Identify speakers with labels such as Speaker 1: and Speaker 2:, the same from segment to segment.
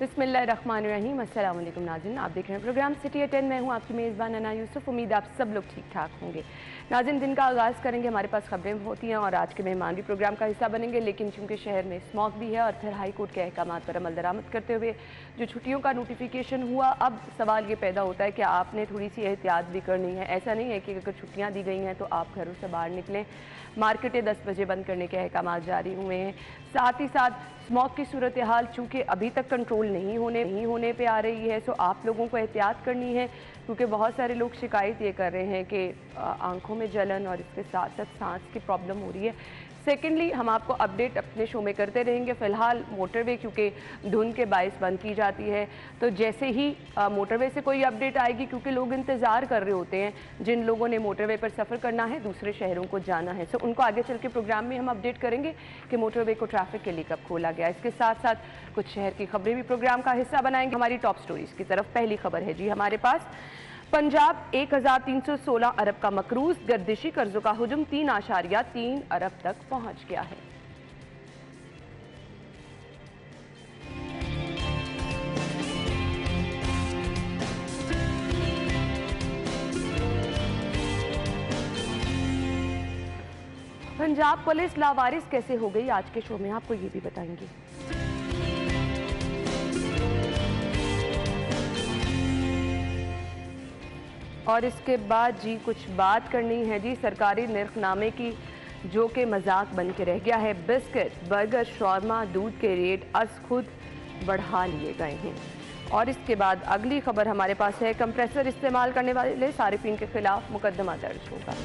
Speaker 1: बिस्मिल्लाहिर्रहमानिर्रहीम। अस्सलाम वालेकुम नाज़रीन, आप देख रहे हैं प्रोग्राम सिटी एट 10। मैं हूं आपकी मेज़बान अना यूसुफ। उम्मीद आप सब लोग ठीक ठाक होंगे। नाज़रीन, दिन का आगाज़ करेंगे। हमारे पास खबरें होती हैं और आज के मेहमान भी प्रोग्राम का हिस्सा बनेंगे, लेकिन चूँकि शहर में स्मॉग भी है और फिर हाई कोर्ट के अहकाम पर अमल दरामद करते हुए जो छुट्टियों का नोटिफिकेशन हुआ, अब सवाल ये पैदा होता है कि आपने थोड़ी सी एहतियात भी करनी है। ऐसा नहीं है कि अगर छुट्टियाँ दी गई हैं तो आप घरों से बाहर निकलें। मार्केटें 10 बजे बंद करने के अहकाम जारी हुए हैं। साथ ही साथ स्मॉग की सूरत हाल चूँकि अभी तक कंट्रोल नहीं होने पे आ रही है, सो आप लोगों को एहतियात करनी है, क्योंकि बहुत सारे लोग शिकायत ये कर रहे हैं कि आंखों में जलन और इसके साथ साथ सांस की प्रॉब्लम हो रही है। सेकेंडली, हम आपको अपडेट अपने शो में करते रहेंगे। फ़िलहाल मोटरवे क्योंकि धुंध के बायस बंद की जाती है, तो जैसे ही मोटरवे से कोई अपडेट आएगी, क्योंकि लोग इंतज़ार कर रहे होते हैं जिन लोगों ने मोटरवे पर सफ़र करना है, दूसरे शहरों को जाना है, सो उनको आगे चल के प्रोग्राम में हम अपडेट करेंगे कि मोटरवे को ट्रैफिक के लिए कब खोला गया। इसके साथ साथ कुछ शहर की खबरें भी प्रोग्राम का हिस्सा बनाएंगे। हमारी टॉप स्टोरीज़ की तरफ पहली खबर है जी हमारे पास। पंजाब 1316 अरब का मकरूज गर्दिशी कर्जों का हुजूम 3.3 अरब तक पहुंच गया है। पंजाब पुलिस लावारिस कैसे हो गई, आज के शो में आपको ये भी बताएंगे। और इसके बाद जी कुछ बात करनी है जी सरकारी निर्खनामे की, जो कि मजाक बन के रह गया है। बिस्किट, बर्गर, शौरमा, दूध के रेट आज खुद बढ़ा लिए गए हैं। और इसके बाद अगली खबर हमारे पास है, कंप्रेसर इस्तेमाल करने वाले सारिफीन के खिलाफ मुकदमा दर्ज होगा।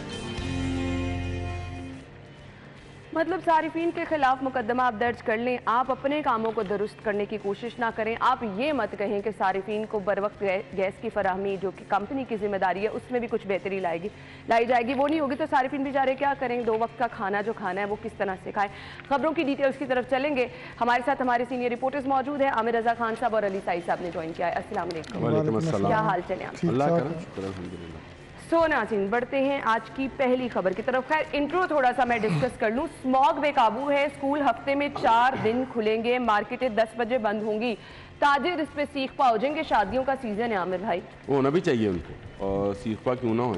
Speaker 1: मतलब सारिफीन के खिलाफ मुकदमा आप दर्ज कर लें, आप अपने कामों को दुरुस्त करने की कोशिश ना करें। आप ये मत कहें कि सारिफीन को बर वक्त गैस की फराहमी जो कि कंपनी की जिम्मेदारी है उसमें भी कुछ बेहतरी लाई जाएगी, वो नहीं होगी तो सारिफीन बेचारे क्या करें, 2 वक्त का खाना जो खाना है वो किस तरह से खाएं। खबरों की डिटेल्स की तरफ चलेंगे। हमारे साथ हमारे सीनियर रिपोर्टर्स मौजूद हैं। आमिर रजा खान साहब और अली साई साहब ने ज्वाइन किया है। अस्सलाम वालेकुम, क्या हाल चले आप? सो नाज़रीन, बढ़ते हैं आज की पहली खबर की तरफ। खैर इंट्रो थोड़ा सा मैं डिस्कस कर लूँ। स्मॉग बेकाबू है, स्कूल हफ्ते में 4 दिन खुलेंगे, मार्केटें 10 बजे बंद होंगी, ताजिर इस पे सीख पा हो जाएंगे। शादियों का सीजन है आमिर भाई,
Speaker 2: होना भी चाहिए उनको, और सीख पा क्यों ना हो।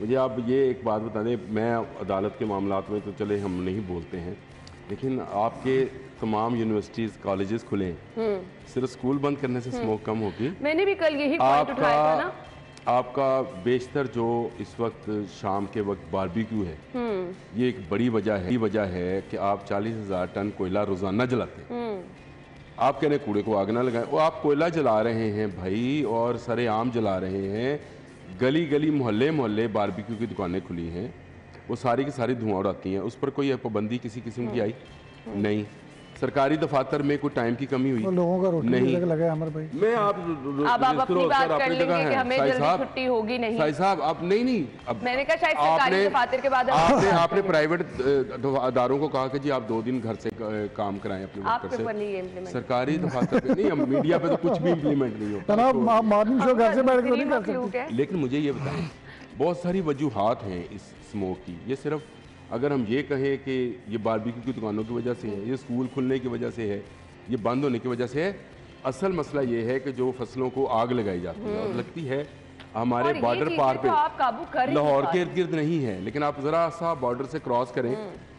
Speaker 2: मुझे आप ये एक बात बता दें, मैं अदालत के मामलात में तो चले हम नहीं बोलते हैं, लेकिन आपके तमाम यूनिवर्सिटीज़ कॉलेजेस खुले हैं, सिर्फ स्कूल बंद करने से स्मोक कम होगी?
Speaker 1: मैंने भी कल यही पॉइंट उठाया था ना।
Speaker 2: आपका बेशतर जो इस वक्त शाम के वक्त बारबेक्यू है, ये एक बड़ी वजह है कि आप 40,000 टन कोयला रोजाना जलाते हैं। आप कह रहे कूड़े को आग ना लगाएं, वो आप कोयला जला रहे हैं भाई, और सरेआम जला रहे हैं। गली गली मोहल्ले बारबेक्यू की दुकानें खुली हैं, वो सारी की सारी धुआं उड़ाती हैं। उस पर कोई पाबंदी किसी किस्म की आई नहीं। सरकारी दफातर में कोई टाइम की कमी हुई
Speaker 3: लोगों का रोटी
Speaker 2: नहीं
Speaker 3: लगा अमर भाई।
Speaker 2: मैं
Speaker 1: अब अपनी बात कर लेंगे कि हमें जल्दी छुट्टी होगी नहीं।
Speaker 2: साई साहब आप नहीं अब
Speaker 1: मैंने कहा शायद सरकारी दफातर के बाद
Speaker 2: आपने प्राइवेट अदारों को कहा कि जी आप 2 दिन घर से काम कराएं अपने वर्कर से। सरकारी दफातर पे नहीं, मीडिया पे तो कुछ भी इम्प्लीमेंट नहीं होता।
Speaker 3: मॉर्निंग शो घर से बैठ कर नहीं कर सकते।
Speaker 2: लेकिन मुझे ये बताएं, बहुत सारी वजूहात हैं इस स्मोक की। ये सिर्फ अगर हम ये कहें कि ये बारबेक्यू की दुकानों की वजह से है, ये स्कूल खुलने की वजह से है, ये बंद होने की वजह से है, असल मसला ये है कि जो फसलों को आग लगाई जाती है और लगती है हमारे बॉर्डर पार पे, लाहौर के इर्द गिर्द नहीं है, लेकिन आप ज़रा सा बॉर्डर से क्रॉस करें।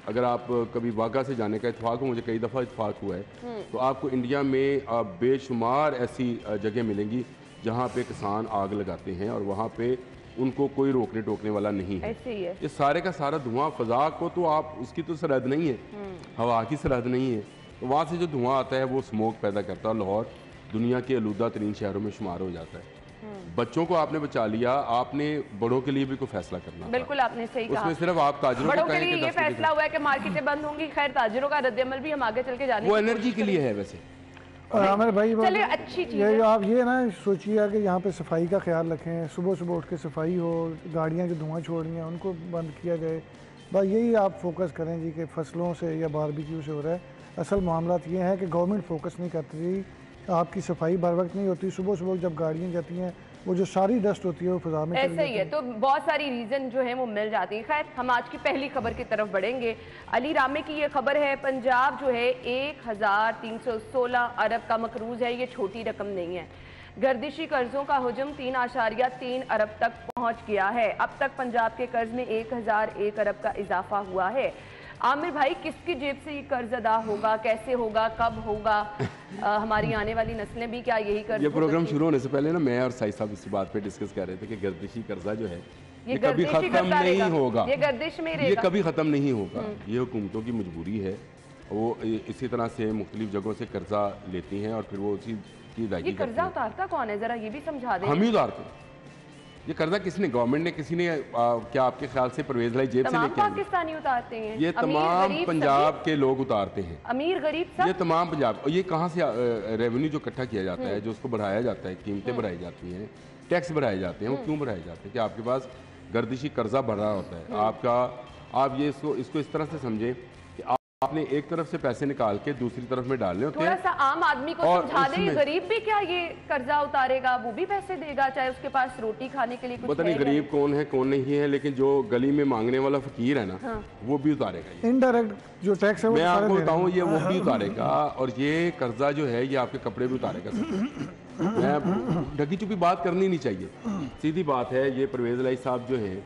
Speaker 2: अगर आप कभी वाघा से जाने का इत्तेफाक हो, मुझे कई दफ़ा इत्तेफाक हुआ है, तो आपको इंडिया में बेशुमार ऐसी जगह मिलेंगी जहाँ पे किसान आग लगाते हैं और वहाँ पे उनको कोई रोकने टोकने वाला नहीं है।
Speaker 1: ऐसे ही है।
Speaker 2: ये सारे का सारा धुआं फजा को तो आप उसकी तो सरहद नहीं है, हवा की सरहद नहीं है, तो वहाँ से जो धुआं आता है वो स्मोक पैदा करता है। लाहौर दुनिया के आलूदा तरीन शहरों में शुमार हो जाता है। बच्चों को आपने बचा लिया, आपने बड़ों के लिए भी कोई फैसला करना।
Speaker 1: बिल्कुल आपने सही कहा।
Speaker 2: उसमें सिर्फ आप ताजिरों
Speaker 1: बड़ों के लिए ये फैसला हुआ है कि मार्केटें बंद होंगी। खैर ताजिरों का रद्द-ए-अमल भी हम आगे चल के जाने,
Speaker 2: वो एनर्जी के लिए है वैसे।
Speaker 3: और आमिर भाई
Speaker 1: चलिए अच्छी चीज़
Speaker 3: ये आप ये ना सोचिए कि यहाँ पे सफाई का ख्याल रखें, सुबह उठ के सफाई हो, गाड़ियाँ जो धुआं छोड़ रही हैं उनको बंद किया जाए। बस यही आप फोकस करें जी कि फसलों से या बारबेक्यू से हो रहा है। असल मामला ये है कि गवर्नमेंट फोकस नहीं करती, आपकी सफाई बर वक्त नहीं होती। सुबह जब गाड़ियाँ जाती हैं वो जो सारी डस्ट होती है वो फिजा में चली
Speaker 1: ऐसा ही है।
Speaker 3: जाती
Speaker 1: तो बहुत सारी रीजन जो है वो मिल जाती है। खैर, हम आज की पहली खबर की तरफ बढ़ेंगे। अली रामे की ये खबर है, पंजाब जो है 1316 अरब का मकरूज है। ये छोटी रकम नहीं है। गर्दिशी कर्जों का हुजूम 3.3 अरब तक पहुंच गया है। अब तक पंजाब के कर्ज में 1001 अरब का इजाफा हुआ है। आमिर भाई, किसकी जेब से ये कर्ज अदा होगा, कैसे होगा, कब होगा? हमारी आने वाली नस्लें भी क्या यही कर्ज?
Speaker 2: ये प्रोग्राम शुरू होने से पहले ना मैं और साई साहब इस बात पे डिस्कस कर रहे थे कि गर्दिशी कर्जा जो है ये कभी खत्म नहीं होगा।
Speaker 1: ये गर्दिश में
Speaker 2: ये कभी खत्म नहीं होगा। ये हुकूमतों की मजबूरी है। वो इसी तरह से मुख्तलिफ जगहों से कर्जा लेती हैं और फिर वो उसी की अदायगी।
Speaker 1: ये कर्जा उतारता कौन है, जरा ये भी समझा दें।
Speaker 2: हम ही उतारते हैं। ये कर्जा किसने, गवर्नमेंट ने, किसी ने क्या आपके ख्याल से परवेज लाई जेब से लेके?
Speaker 1: पाकिस्तानी उतारते हैं।
Speaker 2: ये तमाम पंजाब के लोग उतारते हैं,
Speaker 1: अमीर गरीब सब।
Speaker 2: ये तमाम पंजाब। और ये कहाँ से रेवेन्यू जो इकट्ठा किया जाता है, जो उसको बढ़ाया जाता है, कीमतें बढ़ाई जाती हैं, टैक्स बढ़ाए जाते हैं। वो क्यों बढ़ाए जाते हैं? कि आपके पास गर्दिशी कर्जा बढ़ रहा होता है आपका। आप ये इसको इस तरह से समझें कि आपने एक तरफ से पैसे निकाल के दूसरी तरफ में डालने होते हैं।
Speaker 1: थोड़ा सा आम आदमी को समझा दें, गरीब भी क्या ये कर्जा उतारेगा? वो भी पैसे देगा, चाहे उसके पास रोटी खाने के लिए कुछ
Speaker 2: पता नहीं गरीब कौन है कौन नहीं है, लेकिन जो गली में मांगने वाला फकीर है ना, वो भी उतारेगा।
Speaker 3: इनडायरेक्ट जो टैक्स है वो
Speaker 2: मैं आपको बताऊं, ये वो भी उतारेगा। और ये कर्जा जो है ये आपके कपड़े भी उतारेगा। मैं ढकी चुपी बात करनी नहीं चाहिए, सीधी बात है। ये परवेज लाई साहब जो हैं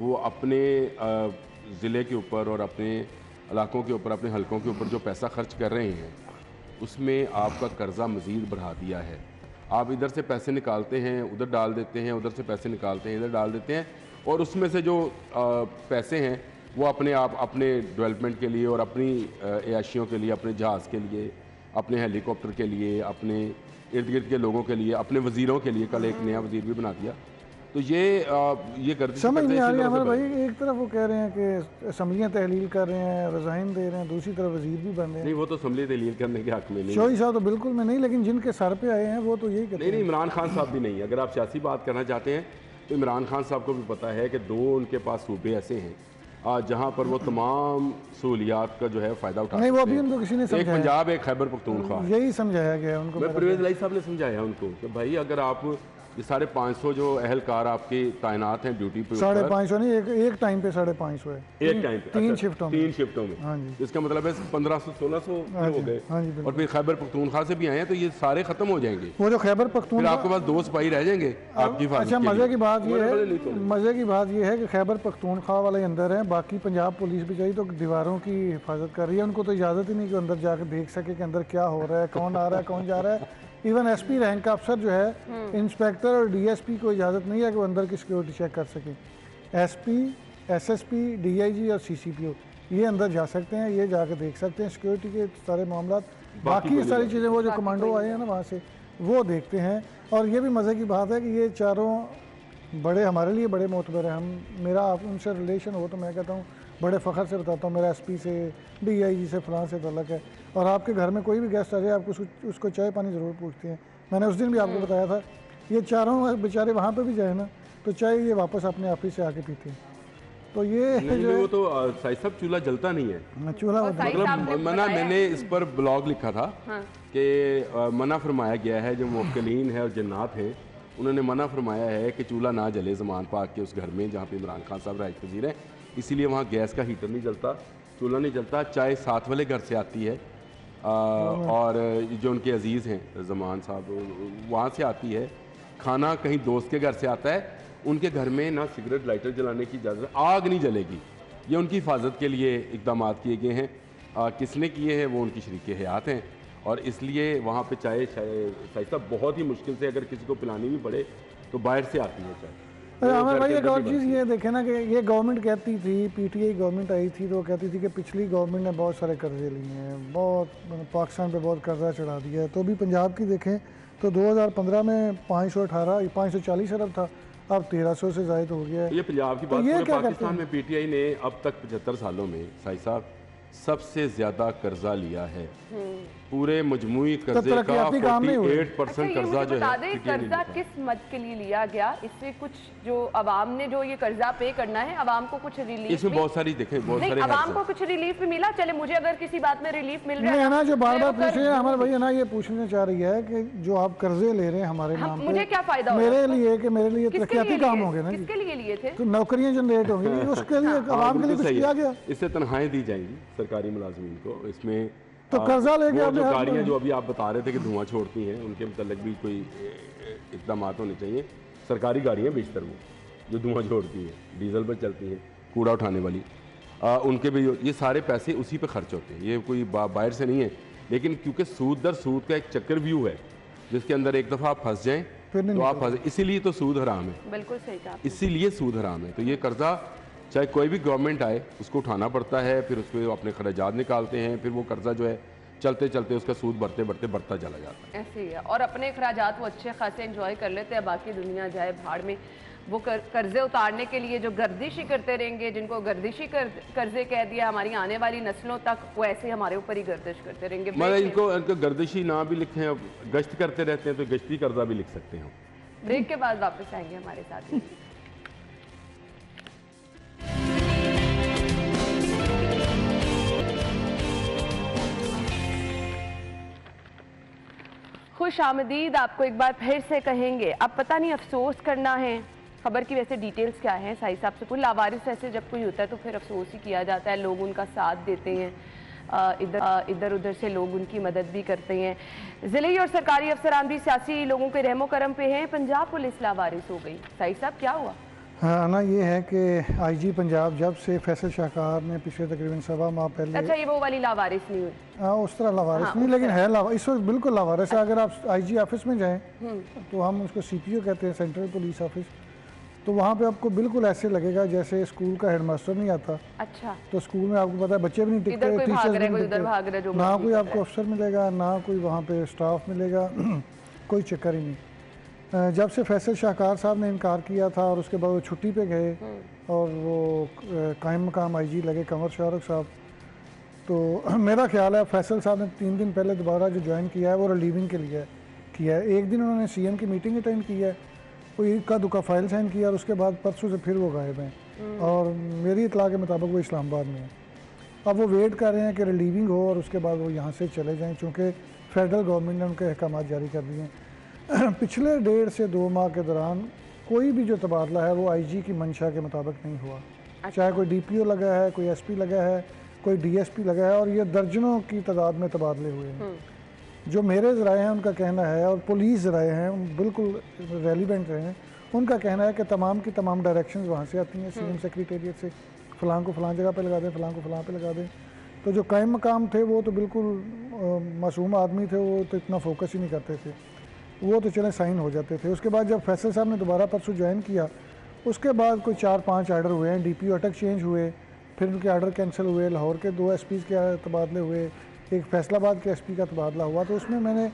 Speaker 2: वो अपने ज़िले के ऊपर और अपने इलाकों के ऊपर, अपने हलकों के ऊपर जो पैसा खर्च कर रहे हैं उसमें आपका कर्जा मज़ीद बढ़ा दिया है। आप इधर से पैसे निकालते हैं उधर डाल देते हैं, उधर से पैसे निकालते हैं इधर डाल देते हैं, और उसमें से जो पैसे हैं वो अपने आप अपने डेवलपमेंट के लिए और अपनी अयाशियों के लिए, अपने जहाज़ के लिए, अपने हेलीकॉप्टर के लिए, अपने इर्द गिर्द के लोगों के लिए, अपने वज़ीरों के लिए, कल एक नया वज़ीर भी बना दिया। तो ये गर्दिश
Speaker 3: समझ नहीं आ रही हमारे भाई। एक तरफ वो कह रहे हैं कि असम्बलियाँ तहलील कर रहे हैं, रज़ाइन दे रहे हैं, दूसरी तरफ वज़ीर भी बन रहे हैं।
Speaker 2: नहीं, वो तो असम्बली तहलील करने के हक में नहीं।
Speaker 3: शोई साहब तो बिल्कुल में नहीं, लेकिन जिनके सर पे आए हैं वो तो यही कहते हैं।
Speaker 2: नहीं, इमरान खान साहब भी नहीं। अगर आप सियासी बात करना चाहते हैं तो इमरान खान साहब को भी पता है कि 2 उनके पास सूबे ऐसे हैं जहाँ पर वो तमाम सहूलियात का जो है फ़ायदा उठा
Speaker 3: नहीं, वो अभी उनको किसी ने समझाया।
Speaker 2: एक पंजाब, एक खैबर पख्तूनख्वा।
Speaker 3: यही समझाया गया उनको।
Speaker 2: मैं परवेज लाई साहब ने समझाया उनको कि भाई अगर आप ये 550 जो अहलकार आपके तैनात हैं ड्यूटी पे,
Speaker 3: 550 नहीं, एक टाइम पे 550 है।
Speaker 2: एक टाइम पे
Speaker 3: 3 शिफ्टों में।
Speaker 2: 3 शिफ्टों में।
Speaker 3: हाँ जी।
Speaker 2: इसका मतलब है 1500-1600 हो गए।
Speaker 3: हाँ जी,
Speaker 2: और फिर खैबर पख्तूनख्वा से भी आए हैं तो ये सारे खत्म हो जाएंगे।
Speaker 3: वो जो खैबर
Speaker 2: फिर
Speaker 3: पख्तूनख्वा,
Speaker 2: आपके पास 2 सिपाही रह जाएंगे आपकी हिफाजत
Speaker 3: अच्छा
Speaker 2: के लिए।
Speaker 3: मज़े की बात ये है,
Speaker 2: तो
Speaker 3: मज़े की बात ये है कि खैबर पख्तूनख्वा वाले अंदर हैं, बाकी पंजाब पुलिस भी चाहिए तो दीवारों की हिफाजत कर रही है। उनको तो इजाज़त ही नहीं कि अंदर जाकर देख सके कि अंदर क्या हो रहा है, कौन आ रहा है, कौन जा रहा है। इवन एसपी रैंक का अफसर जो है, इंस्पेक्टर और डीएसपी को इजाज़त नहीं है कि वो अंदर की सिक्योरिटी चेक कर सके। एसपी, एसएसपी, डीआईजी और सीसीपीओ ये अंदर जा सकते हैं, ये जाकर देख सकते हैं सिक्योरिटी के सारे मामला। बाकी सारी चीज़ें वो जो कमांडो आए हैं ना वहाँ से वो देखते हैं। और ये भी मज़े की बात है कि ये चारों बड़े हमारे लिए बड़े मोतबर हैं। मेरा आप उनसे रिलेशन हो तो मैं कहता हूँ बड़े फ़ख्र से बताता हूँ, मेरा एसपी से, डीआईजी से, फलां से तल्लक है। और आपके घर में कोई भी गेस्ट आ जाए आपको उसको चाय पानी ज़रूर पूछते हैं। मैंने उस दिन भी आपको बताया था, ये चारों बेचारे वहाँ पे भी जाए ना तो चाय ये वापस अपने ऑफिस से आके पीते हैं। तो ये
Speaker 2: जो वो तो साई साहब चूल्हा जलता नहीं है।
Speaker 3: चूल्हा
Speaker 2: मतलब मैंने इस पर ब्लॉग लिखा था कि मना फरमाया गया है, जो मुवक्किलीन है और जन्नात हैं उन्होंने मना फरमाया है कि चूल्हा ना जले ज़मान पाक के उस घर में जहाँ पे इमरान खान साहब राइज वज़ीर हैं। इसीलिए वहाँ गैस का हीटर नहीं जलता, चूल्हा नहीं जलता। चाय साथ वाले घर से आती है और जो उनके अजीज़ हैं ज़मान साहब वहाँ से आती है। खाना कहीं दोस्त के घर से आता है, उनके घर में ना सिगरेट लाइटर जलाने की इजाज़त, आग नहीं जलेगी। ये उनकी हिफाजत के लिए इक़दाम किए गए हैं। किसने किए हैं? वो उनकी शरीके हयात हैं। और इसलिए वहाँ पे चाय साहब बहुत ही मुश्किल से अगर किसी को पिलानी भी पड़े तो बाहर से आती है चाय।
Speaker 3: हमारे भाई एक और चीज़ ये देखे ना कि ये गवर्नमेंट कहती थी, पीटीआई गवर्नमेंट आई थी तो वो कहती थी कि पिछली गवर्नमेंट ने बहुत सारे कर्जे लिए हैं, बहुत पाकिस्तान पे बहुत कर्जा चढ़ा दिया है। तो भी पंजाब की देखें तो 2015 में 540 अरब था, अब 1300 से ज़ायद हो गया है।
Speaker 2: ये पंजाब की बात है। पाकिस्तान में पीटीआई ने अब तक 75 सालों में साई साहब सबसे ज़्यादा कर्जा लिया है। पूरे मजमूई
Speaker 3: तो
Speaker 2: कर्जे का
Speaker 3: तरक्याती काम नहीं हुए।
Speaker 2: 48%
Speaker 1: अच्छा, ये
Speaker 2: कर्जा
Speaker 1: मुझे
Speaker 2: जो
Speaker 1: बता
Speaker 2: है
Speaker 1: दें
Speaker 2: PTA ने
Speaker 1: कर्जा
Speaker 2: लिया।
Speaker 1: किस मद के लिए लिया गया, इससे कुछ जो अवाम ने जो ये कर्जा पे करना है, अवाम को कुछ रिलीफ
Speaker 2: इसमें बहुत सारी देखें, बहुत
Speaker 1: नहीं,
Speaker 2: सारे
Speaker 1: अवाम
Speaker 2: हर्ज
Speaker 1: को
Speaker 2: हैं।
Speaker 1: कुछ रिलीफ भी मिला। चले मुझे अगर किसी बात में रिलीफ मिल रहा
Speaker 3: नहीं है ना, जो बार
Speaker 1: मैं
Speaker 3: बार
Speaker 1: वो कर
Speaker 3: पूछ रहे हैं हमारे
Speaker 1: दूंगी।
Speaker 3: भैया ना, ये पूछना चाह रही है कि जो आप कर्जे ले रहे हैं हमारे नाम पे,
Speaker 1: मुझे क्या फायदा होगा
Speaker 3: मेरे
Speaker 1: उसका?
Speaker 3: लिए कि मेरे लिए
Speaker 1: किसके
Speaker 3: तरक्याती
Speaker 1: लिए
Speaker 3: काम
Speaker 1: लिए?
Speaker 3: होंगे ना जी,
Speaker 1: किसके लिए लिए थे?
Speaker 3: तो नौकरियां जनरेट होंगी, उसके लिए
Speaker 2: हाँ,
Speaker 3: आवाम के लिए
Speaker 2: बिल्कुल
Speaker 3: कुछ
Speaker 2: सही
Speaker 3: किया
Speaker 2: है।
Speaker 3: गया।
Speaker 2: इससे तनख्वाहें दी जाएंगी सरकारी मुलाजमीन को। इसमें
Speaker 3: तो कर्जा लेके
Speaker 2: वो
Speaker 3: आपने
Speaker 2: जो
Speaker 3: हाथ
Speaker 2: गाड़ियाँ
Speaker 3: में-
Speaker 2: जो अभी आप बता रहे थे कि धुआं छोड़ती हैं, उनके मतलब भी कोई इकदाम होने चाहिए। सरकारी गाड़ियाँ बेशतर वो जो धुआं छोड़ती हैं, डीजल पर चलती हैं, कूड़ा उठाने वाली, उनके भी ये सारे पैसे उसी पे खर्च होते हैं। ये कोई बाहर से नहीं है, लेकिन क्योंकि सूद दर सूद का एक चक्कर व्यू है जिसके अंदर एक दफ़ा आप फंस जाएं
Speaker 3: फिर नहीं
Speaker 2: तो आप फंस, इसीलिए तो सूद हराम है,
Speaker 1: बिल्कुल सही कहा।
Speaker 2: इसीलिए सूद हराम है। तो ये कर्जा चाहे कोई भी गवर्नमेंट आए उसको उठाना पड़ता है, फिर उस पर अपने खर्चात निकालते हैं, फिर वो कर्जा जो है चलते चलते उसका सूद बढ़ते बढ़ते बढ़ता चला जाता है।
Speaker 1: ऐसे ही है, और अपने अखराजात वो अच्छे खासे एंजॉय कर लेते हैं, बाकी दुनिया जाए भाड़ में। वो कर्जे उतारने के लिए जो गर्दिशी करते रहेंगे, जिनको गर्दिशी कर्जे कह दिया हमारी आने वाली नस्लों तक, वो ऐसे हमारे ऊपर ही गर्दिश करते रहेंगे।
Speaker 2: मतलब इनको गर्दिशी ना भी लिखें, अब गश्त करते रहते हैं तो गश्ती कर्जा भी लिख सकते हैं।
Speaker 1: ब्रेक के बाद वापस आएंगे हमारे साथ ही। खुश आमदीद आपको एक बार फिर से कहेंगे। अब पता नहीं अफसोस करना है, खबर की वैसे डिटेल्स क्या है साई साहब से पूछ। लावारिस ऐसे जब कोई होता है तो फिर अफसोस ही किया जाता है, लोग उनका साथ देते हैं, इधर उधर से लोग उनकी मदद भी करते हैं। ज़िले और सरकारी अफसरान भी सियासी लोगों के रहमो करम पे हैं। पंजाब पुलिस लावारिस हो गई, साई साहब क्या हुआ?
Speaker 3: हाँ ना, ये है कि IG पंजाब जब से फैसल शाहकार ने पिछले तकरीबन 1.25 माह पहले,
Speaker 1: अच्छा, ये वो वाली लावारिस नहीं हुई?
Speaker 3: हाँ उस तरह लावारिस
Speaker 1: हाँ,
Speaker 3: नहीं,
Speaker 1: उस
Speaker 3: लेकिन
Speaker 1: तरह।
Speaker 3: है लावारिस, इस वक्त बिल्कुल लावारिस है। अगर आप IG ऑफिस में जाएं तो हम उसको CPO कहते हैं, सेंट्रल पुलिस ऑफिस, तो वहाँ पे आपको बिल्कुल ऐसे लगेगा जैसे स्कूल का हेडमास्टर नहीं आता।
Speaker 1: अच्छा,
Speaker 3: तो स्कूल में आपको पता है बच्चे भी नहीं टिकते,
Speaker 1: इधर कोई भाग
Speaker 3: टीचर्स
Speaker 1: रहा है,
Speaker 3: भी
Speaker 1: कोई
Speaker 3: नहीं
Speaker 1: उधर भाग रहा है, जो
Speaker 3: टिकते, ना
Speaker 1: मर्जी
Speaker 3: कोई
Speaker 1: कर
Speaker 3: आपको अफसर मिलेगा, ना कोई वहाँ पे स्टाफ मिलेगा, कोई चक्कर ही नहीं। जब से फैसल शाहकार साहब ने इनकार किया था और उसके बाद वो छुट्टी पे गए और वो कायम मकाम IG लगे कंवर शाहरुख साहब, तो मेरा ख्याल है फैसल साहब ने 3 दिन पहले दोबारा जो ज्वाइन किया है वो रिलीविंग के लिए किया है। एक दिन उन्होंने CM की मीटिंग अटेंड की है, कोई इक्का दुक्का फाइल साइन किया और उसके बाद परसों से फिर वो गायब हैं और मेरी इतला के मुताबिक वो इस्लामाबाद में है। अब वो वेट कर रहे हैं कि रिलीविंग हो और उसके बाद वो यहाँ से चले जाएँ, चूँकि फेडरल गवर्नमेंट ने उनके अहकाम जारी कर दिए हैं। पिछले 1.5 से 2 माह के दौरान कोई भी जो तबादला है वो IG की मंशा के मुताबिक नहीं हुआ। चाहे कोई DPO लगा है, कोई SP लगा है, कोई DSP लगा है, और ये दर्जनों की तादाद में तबादले हुए हैं। जो मेरे ज़राए हैं उनका कहना है, और पुलिस ज़राए हैं बिल्कुल रेलिवेंट रहे हैं, उनका कहना है कि तमाम की तमाम डायरेक्शंस वहाँ से आती हैं, CM सेक्रेटेरिएट से, फ़लाँ को फ़लाँ जगह पे लगा दें, फ़लाँ को फ़लाँ पे लगा दें। तो जो कायम मकाम थे वो तो बिल्कुल मासूम आदमी थे, वो तो इतना फोकस ही नहीं करते थे, वो तो चले साइन हो जाते थे। उसके बाद जब फैसल साहब ने दोबारा परसों ज्वाइन किया, उसके बाद कोई 4-5 आर्डर हुए हैं, DPO अटक चेंज हुए, फिर उनके आर्डर कैंसिल हुए, लाहौर के 2 SPs के तबादले हुए, एक फैसलाबाद के SP का तबादला हुआ। तो उसमें मैंने,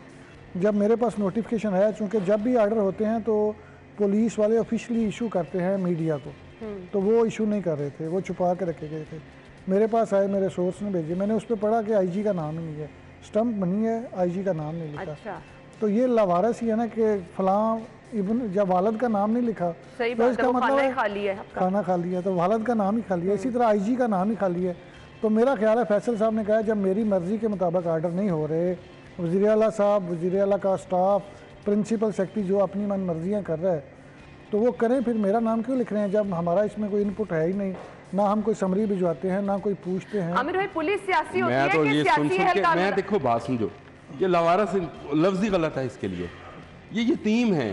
Speaker 3: जब मेरे पास नोटिफिकेशन आया, चूँकि जब भी आर्डर होते हैं तो पुलिस वाले ऑफिशियली इशू करते हैं मीडिया को, तो वो इशू नहीं कर रहे थे, वो छुपा के रखे गए थे। मेरे पास आए, मेरे सोर्स ने भेजे, मैंने उस पर पढ़ा कि IG का नाम ही नहीं है, स्टम्प बनी है, IG का नाम नहीं लिखा।
Speaker 1: अच्छा,
Speaker 3: तो ये लावारिस ही है ना कि फलां इब्न, जब वालद का नाम नहीं लिखा
Speaker 1: सही
Speaker 3: तो
Speaker 1: बात है,
Speaker 3: इसका
Speaker 1: वो
Speaker 3: मतलब
Speaker 1: खाना ही
Speaker 3: है
Speaker 1: खाली है आपका।
Speaker 3: खाना खाली है, तो वालद का नाम ही खाली है। इसी तरह IG का नाम ही खाली है। तो मेरा ख्याल है फैसल साहब ने कहा जब मेरी मर्ज़ी के मुताबिक आर्डर नहीं हो रहे, वज़ीर आला साहब, वज़ीर आला का स्टाफ, प्रिंसिपल सेक्रेटरी जो अपनी मन मर्जियाँ कर रहा है तो वो करें, फिर मेरा नाम क्यों लिख रहे हैं जब हमारा इसमें कोई इनपुट है ही नहीं, ना हम कोई समरी भिजवाते हैं, ना कोई पूछते हैं।
Speaker 1: आमिर भाई, पुलिस सियासी होती
Speaker 2: मैं
Speaker 1: है
Speaker 2: तो
Speaker 1: कि
Speaker 2: ये सुन
Speaker 1: सियासी
Speaker 2: सुन के,
Speaker 1: एहलकार?
Speaker 2: मैं देखो बात समझो, ये लावारिस लफ्ज़ ही गलत है इसके लिए। ये यतीम है,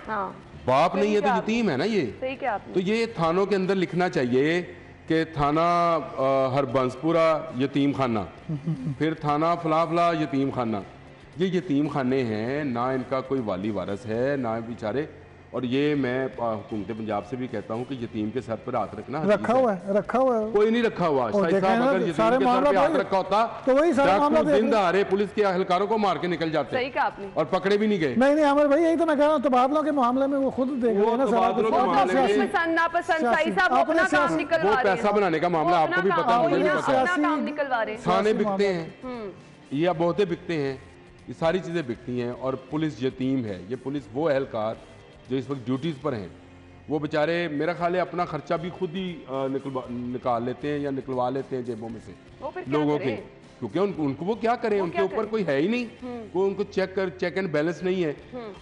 Speaker 1: हाँ,
Speaker 2: बाप
Speaker 1: सही
Speaker 2: नहीं है
Speaker 1: कहा
Speaker 2: तो
Speaker 1: आपने।
Speaker 2: यतीम है ना ये।
Speaker 1: सही क्या आपने?
Speaker 2: तो ये थानों के अंदर लिखना चाहिए कि थाना हरबंसपुरा यतीम खाना, फिर थाना फला फला यतीम खाना। ये यतीम खाने हैं, ना इनका कोई वाली वारस है, ना बेचारे। और ये मैं हुकूमत पंजाब से भी कहता हूँ कि यतीम के सर पर हाथ रखना
Speaker 3: रखा हुआ है, रखा हुआ है।
Speaker 2: कोई नहीं रखा हुआ।
Speaker 3: और
Speaker 2: शाहिद
Speaker 3: देखें
Speaker 2: साहब
Speaker 3: ना,
Speaker 2: अगर यतीम
Speaker 3: सारे
Speaker 2: के सर
Speaker 3: मामला
Speaker 2: पे हाथ
Speaker 3: वही-
Speaker 2: रखा होता
Speaker 3: तो वही सारे
Speaker 2: डाकू
Speaker 3: मामला देख
Speaker 2: दिन
Speaker 3: लो।
Speaker 2: दहाड़े पुलिस के अहलकारों को मार के निकल जाते
Speaker 1: सही कहा आपने।
Speaker 2: और पकड़े भी नहीं गए।
Speaker 3: नहीं नहीं आमिर भाई, यही तो मैं कह रहा हूँ, तबादलों के मामले में वो खुद देख रहे हैं ना सारा कुछ।
Speaker 2: तबादलों के
Speaker 1: वो तो
Speaker 2: मामले में-
Speaker 1: अपनी पसंद नापसंद, साई
Speaker 3: सियासी-
Speaker 1: साहब वो
Speaker 3: अपने
Speaker 1: अपना काम
Speaker 3: सियासी-
Speaker 1: निकलवा
Speaker 2: वो
Speaker 1: रहे हैं।
Speaker 2: पैसा बनाने का मामला
Speaker 1: वो
Speaker 2: आपको भी
Speaker 1: अपना
Speaker 2: पता है,
Speaker 1: काम-
Speaker 2: मुझे भी
Speaker 1: वही ना,
Speaker 2: पता है।
Speaker 1: अपना काम निकलवा रहे हैं।
Speaker 2: थाने
Speaker 3: सियासी
Speaker 2: बिकते
Speaker 3: मामला।
Speaker 2: हैं, ये अब बहुते बिकते हैं, ये सारी चीज़ें बिकती हैं और पुलिस यतीम है। ये पुलिस वो एहलकार जो इस वक्त ड्यूटीज़ पर हैं, वो बेचारे मेरा ख्याल है अपना खर्चा भी खुद ही निकाल लेते हैं या निकलवा लेते हैं जेबों में से
Speaker 1: वो फिर क्या
Speaker 2: लोगों के,
Speaker 1: करें?
Speaker 2: क्योंकि उनको वो क्या करें, उनके ऊपर कोई है ही नहीं, वो उनको चेक एंड बैलेंस नहीं है।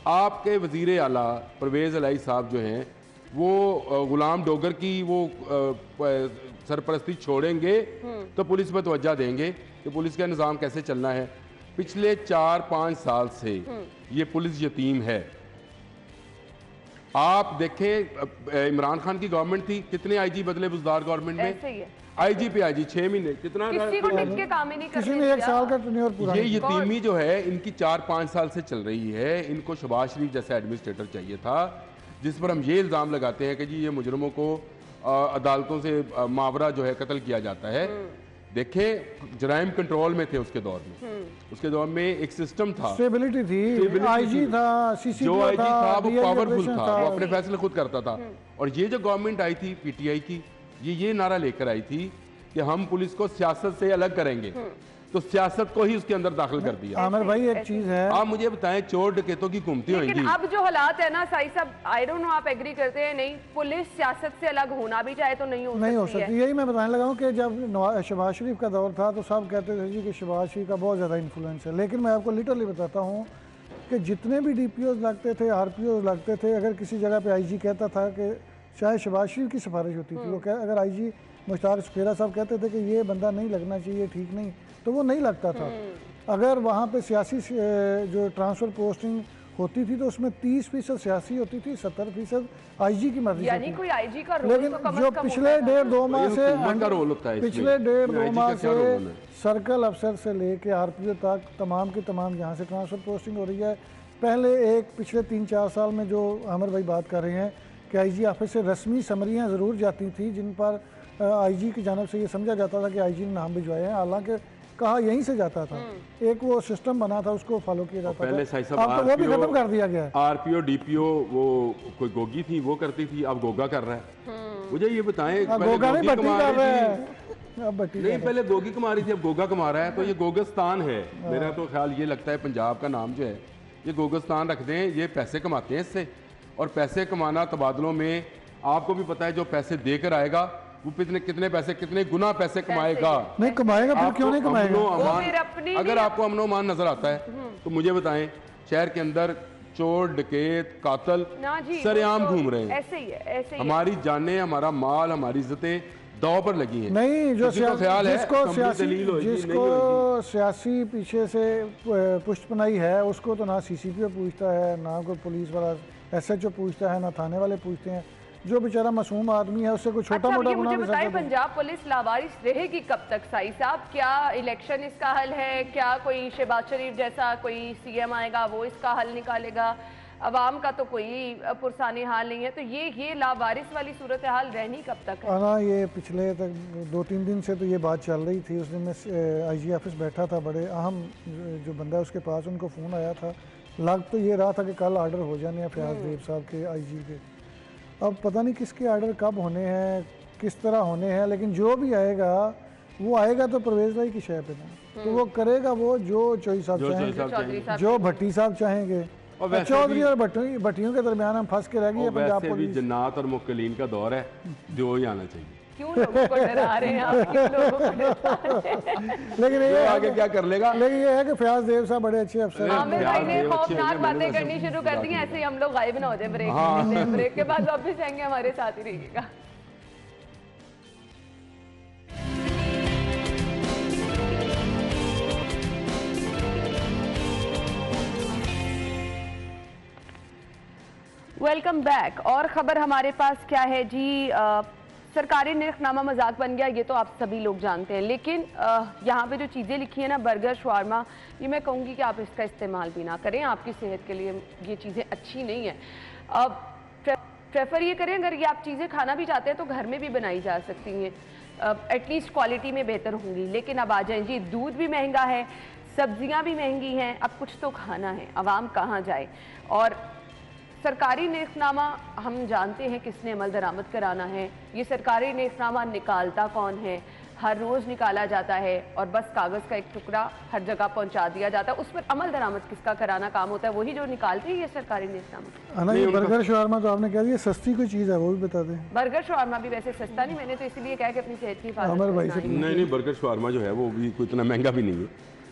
Speaker 2: आपके वजीर आला परवेज़ इलाही साहब जो हैं वो गुलाम डोगर की वो सरपरस्ती छोड़ेंगे तो पुलिस पर तवज्जो देंगे कि पुलिस का निज़ाम कैसे चलना है। पिछले 4-5 साल से ये पुलिस यतीम है। आप देखें इमरान खान की गवर्नमेंट थी, कितने आईजी बदले बुजदार गवर्नमेंट में, आईजी पे आईजी 6 महीने, कितना
Speaker 1: किसी को टिक के काम ही नहीं
Speaker 3: किसी
Speaker 1: करने
Speaker 3: ने 1
Speaker 1: दिया।
Speaker 3: साल का टेन्योर पूरा
Speaker 2: ये
Speaker 3: नहीं किया।
Speaker 2: यतीमी जो है इनकी 4-5 साल से चल रही है। इनको शहबाज शरीफ जैसा एडमिनिस्ट्रेटर चाहिए था जिस पर हम ये इल्ज़ाम लगाते हैं कि जी ये मुजरमों को अदालतों से मावरा जो है कत्ल किया जाता है। देखें जराइम कंट्रोल में थे उसके दौर में, उसके दौर में एक सिस्टम था,
Speaker 3: स्टेबिलिटी थी, आईजी था, सीसीपी
Speaker 2: जो आईजी था वो
Speaker 3: DI
Speaker 2: पावरफुल
Speaker 3: ऑपरेशन
Speaker 2: था, वो अपने फैसले खुद करता था। और ये जो गवर्नमेंट आई थी पीटीआई की, ये नारा लेकर आई थी कि हम पुलिस को सियासत से अलग करेंगे, तो सियासत को ही उसके अंदर दाखिल कर दिया।
Speaker 3: आमिर भाई एक चीज है,
Speaker 2: आप मुझे बताएं चोर डकैतों की घूमती
Speaker 1: लेकिन
Speaker 2: होंगी,
Speaker 1: अब जो हालात है ना साई साहब, आई डोंट नो आप एग्री करते हैं नहीं, पुलिस सियासत से अलग होना भी चाहे तो नहीं हो सकती है।
Speaker 3: यही मैं बताने लगा हूँ कि जब शहबाज शरीफ का दौर था तो सब कहते थे जी कि शहबाज शरीफ का बहुत ज़्यादा इन्फ्लुएंस है, लेकिन मैं आपको लिटरली बताता हूँ कि जितने भी DPOs लगते थे, RPOs लगते थे, अगर किसी जगह पे IG कहता था कि चाहे शहबाज शरीफ की सिफारिश होती थी, वो अगर IG मुश्ताक सुखेरा साहब कहते थे कि ये बंदा नहीं लगना चाहिए, ठीक नहीं, तो वो नहीं लगता था। अगर वहाँ पे सियासी जो ट्रांसफ़र पोस्टिंग होती थी तो उसमें 30% सियासी होती थी, 70% IG की मर्जी
Speaker 1: यानी
Speaker 3: होती
Speaker 1: कोई IG का रोल
Speaker 3: लेकिन
Speaker 1: तो कम
Speaker 3: जो
Speaker 1: से कम
Speaker 3: पिछले
Speaker 1: होता है।
Speaker 3: 1.5-2 माह से
Speaker 2: हुकूमत का रोल होता है इसमें।
Speaker 3: पिछले 1.5-2
Speaker 2: IG
Speaker 3: माह
Speaker 2: का क्या रोल
Speaker 3: से
Speaker 2: है?
Speaker 3: सर्कल अफसर से लेके RPO तक तमाम की तमाम यहाँ से ट्रांसफ़र पोस्टिंग हो रही है। पहले पिछले 3-4 साल में जो आमिर भाई बात कर रहे हैं कि IG ऑफिस से रस्मी समरियाँ ज़रूर जाती थी जिन पर IG की जानब से ये समझा जाता था कि IG ने नाम भिजवाए हैं, हालांकि कहा यहीं से जाता था। एक वो सिस्टम बना था, उसको फॉलो किया जाता
Speaker 2: पहले
Speaker 3: था।
Speaker 2: साई
Speaker 3: अब
Speaker 2: साहब
Speaker 3: तो वो भी खत्म कर दिया गया है।
Speaker 2: RPO DPO वो कोई गोगी थी वो करती थी, अब गोगा कर रहा है। मुझे ये बताएं, पहले
Speaker 3: गोगा नहीं
Speaker 2: गोगी
Speaker 3: भट्टी
Speaker 2: कमा
Speaker 3: कर रहा
Speaker 2: रही
Speaker 3: है,
Speaker 2: थी,
Speaker 3: अब भट्टी
Speaker 2: नहीं पहले गोगी कमा रही थी, अब गोगा कमा रहा है, तो ये गोगस्तान है। मेरा तो ख्याल ये लगता है पंजाब का नाम जो है ये गोगस्तान रख दें, ये पैसे कमाते हैं इससे, और पैसे कमाना तबादलों में आपको भी पता है जो पैसे देकर आएगा वो कितने पैसे, कितने गुना पैसे कमाएगा।
Speaker 3: नहीं कमाएगा, फिर क्यों नहीं कमाएगा?
Speaker 1: वो फिर अपनी
Speaker 2: अगर आपको अमनो अमान नजर आता है तो मुझे बताएं, शहर के अंदर चोर डकैत कातल
Speaker 1: ना जी,
Speaker 2: सरेआम
Speaker 1: वो तो
Speaker 2: घूम रहे हैं।
Speaker 1: ऐसे ही है, ऐसे ही है।
Speaker 2: हमारी जानें, हमारा माल, हमारी इज्जतें दाव पर लगी हैं।
Speaker 3: नहीं, जो
Speaker 2: किसी को ख्याल है
Speaker 3: जिसको
Speaker 2: कंपनी दलील होगी, नहीं
Speaker 3: जिसको
Speaker 2: होगी।
Speaker 3: सियासी पीछे से पुष्टपनाई है उसको तो ना CCPO पूछता है, ना कोई पुलिस वाला SHO पूछता है, ना थाने वाले पूछते हैं। जो बेचारा मासूम आदमी है उससे कोई छोटा
Speaker 1: अच्छा,
Speaker 3: मोटा
Speaker 1: ये
Speaker 3: गुनाह
Speaker 1: मुझे
Speaker 3: भी
Speaker 1: बताएं,
Speaker 3: सकता है।
Speaker 1: पंजाब पुलिस लावारिस रहेगी कब तक साई साहब? क्या इलेक्शन इसका हल है? क्या कोई शहबाज शरीफ जैसा कोई CM आएगा वो इसका हल निकालेगा? अवाम का तो कोई पुरसानी हाल नहीं है, तो ये लावारिस वाली सूरत हाल रहनी कब तक है?
Speaker 3: ना ये पिछले तक 2-3 दिन से तो ये बात चल रही थी। उस दिन मैं IG ऑफिस बैठा था, बड़े अहम जो बंदा उसके पास, उनको फ़ोन आया था। लग तो ये रहा था कि कल आर्डर हो जाने हैं फयाज देव साहब के IG के। अब पता नहीं किसके आर्डर कब होने हैं, किस तरह होने हैं, लेकिन जो भी आएगा वो आएगा तो परवेज़ भाई की शय पे ना, तो वो करेगा वो जो चौधरी साहब चाहेंगे, जो भट्टी साहब चाहेंगे।
Speaker 2: और
Speaker 3: चौधरी और भट्टियों के दरमियान हम फंस के रह गए। पंजाब
Speaker 2: वैसे भी
Speaker 3: पुलिस
Speaker 2: जन्नात और मुकलीन का दौर है, जो ही आना चाहिए।
Speaker 1: क्यों लोगों को डरा रहे हैं आप? क्यों लोगों को डरा रहे हैं?
Speaker 3: लेकिन ये
Speaker 2: आगे क्या कर लेगा?
Speaker 3: लेकिन ये है कि फयाज देव साहब बड़े अच्छे अफसर हैं।
Speaker 1: आमिर भाई ने
Speaker 2: देव अच्छे
Speaker 1: खौफनाक
Speaker 2: हैं,
Speaker 1: बातें
Speaker 2: मैंने
Speaker 1: करनी
Speaker 2: वैसे
Speaker 1: शुरू कर दी हैं, ऐसे ही हम लोग गायब ना हो जाए ब्रेक में। ब्रेक के बाद वापस आएंगे, हमारे साथ ही रहिएगा। Welcome back. और खबर हमारे पास क्या है जी? सरकारी निर्खनामा मजाक बन गया, ये तो आप सभी लोग जानते हैं, लेकिन यहाँ पे जो चीज़ें लिखी है ना, बर्गर शवारमा, ये मैं कहूँगी कि आप इसका इस्तेमाल भी ना करें, आपकी सेहत के लिए ये चीज़ें अच्छी नहीं है। अब प्रेफर ये करें, अगर ये आप चीज़ें खाना भी चाहते हैं तो घर में भी बनाई जा सकती हैं, एटलीस्ट क्वालिटी में बेहतर होंगी। लेकिन अब आ जाए जी, दूध भी महंगा है, सब्जियाँ भी महंगी हैं, अब कुछ तो खाना है, आवाम कहाँ जाए? और सरकारी नेकनामा हम जानते हैं किसने अमल दरामद कराना है, ये सरकारी नेकनामा निकालता कौन है, हर रोज निकाला जाता है और बस कागज का एक टुकड़ा हर जगह पहुंचा दिया जाता है, उस पर अमल दरामद किसका कराना काम होता है? वही जो निकालते हैं ये सरकारी निजाम।
Speaker 3: ना ये बर्गर शवारमा तो आपने कह दिया सस्ती कोई चीज़ है, वो भी बता दें।
Speaker 1: बर्गर शवारमा भी वैसे सस्ता नहीं, मैंने तो इसीलिए कहा कि अपनी सेहत की हिफाजत
Speaker 3: अमर भाई से
Speaker 1: करना है।
Speaker 2: नहीं, बर्गर शवारमा जो है वो भी कोई इतना महंगा भी नहीं है,
Speaker 3: ये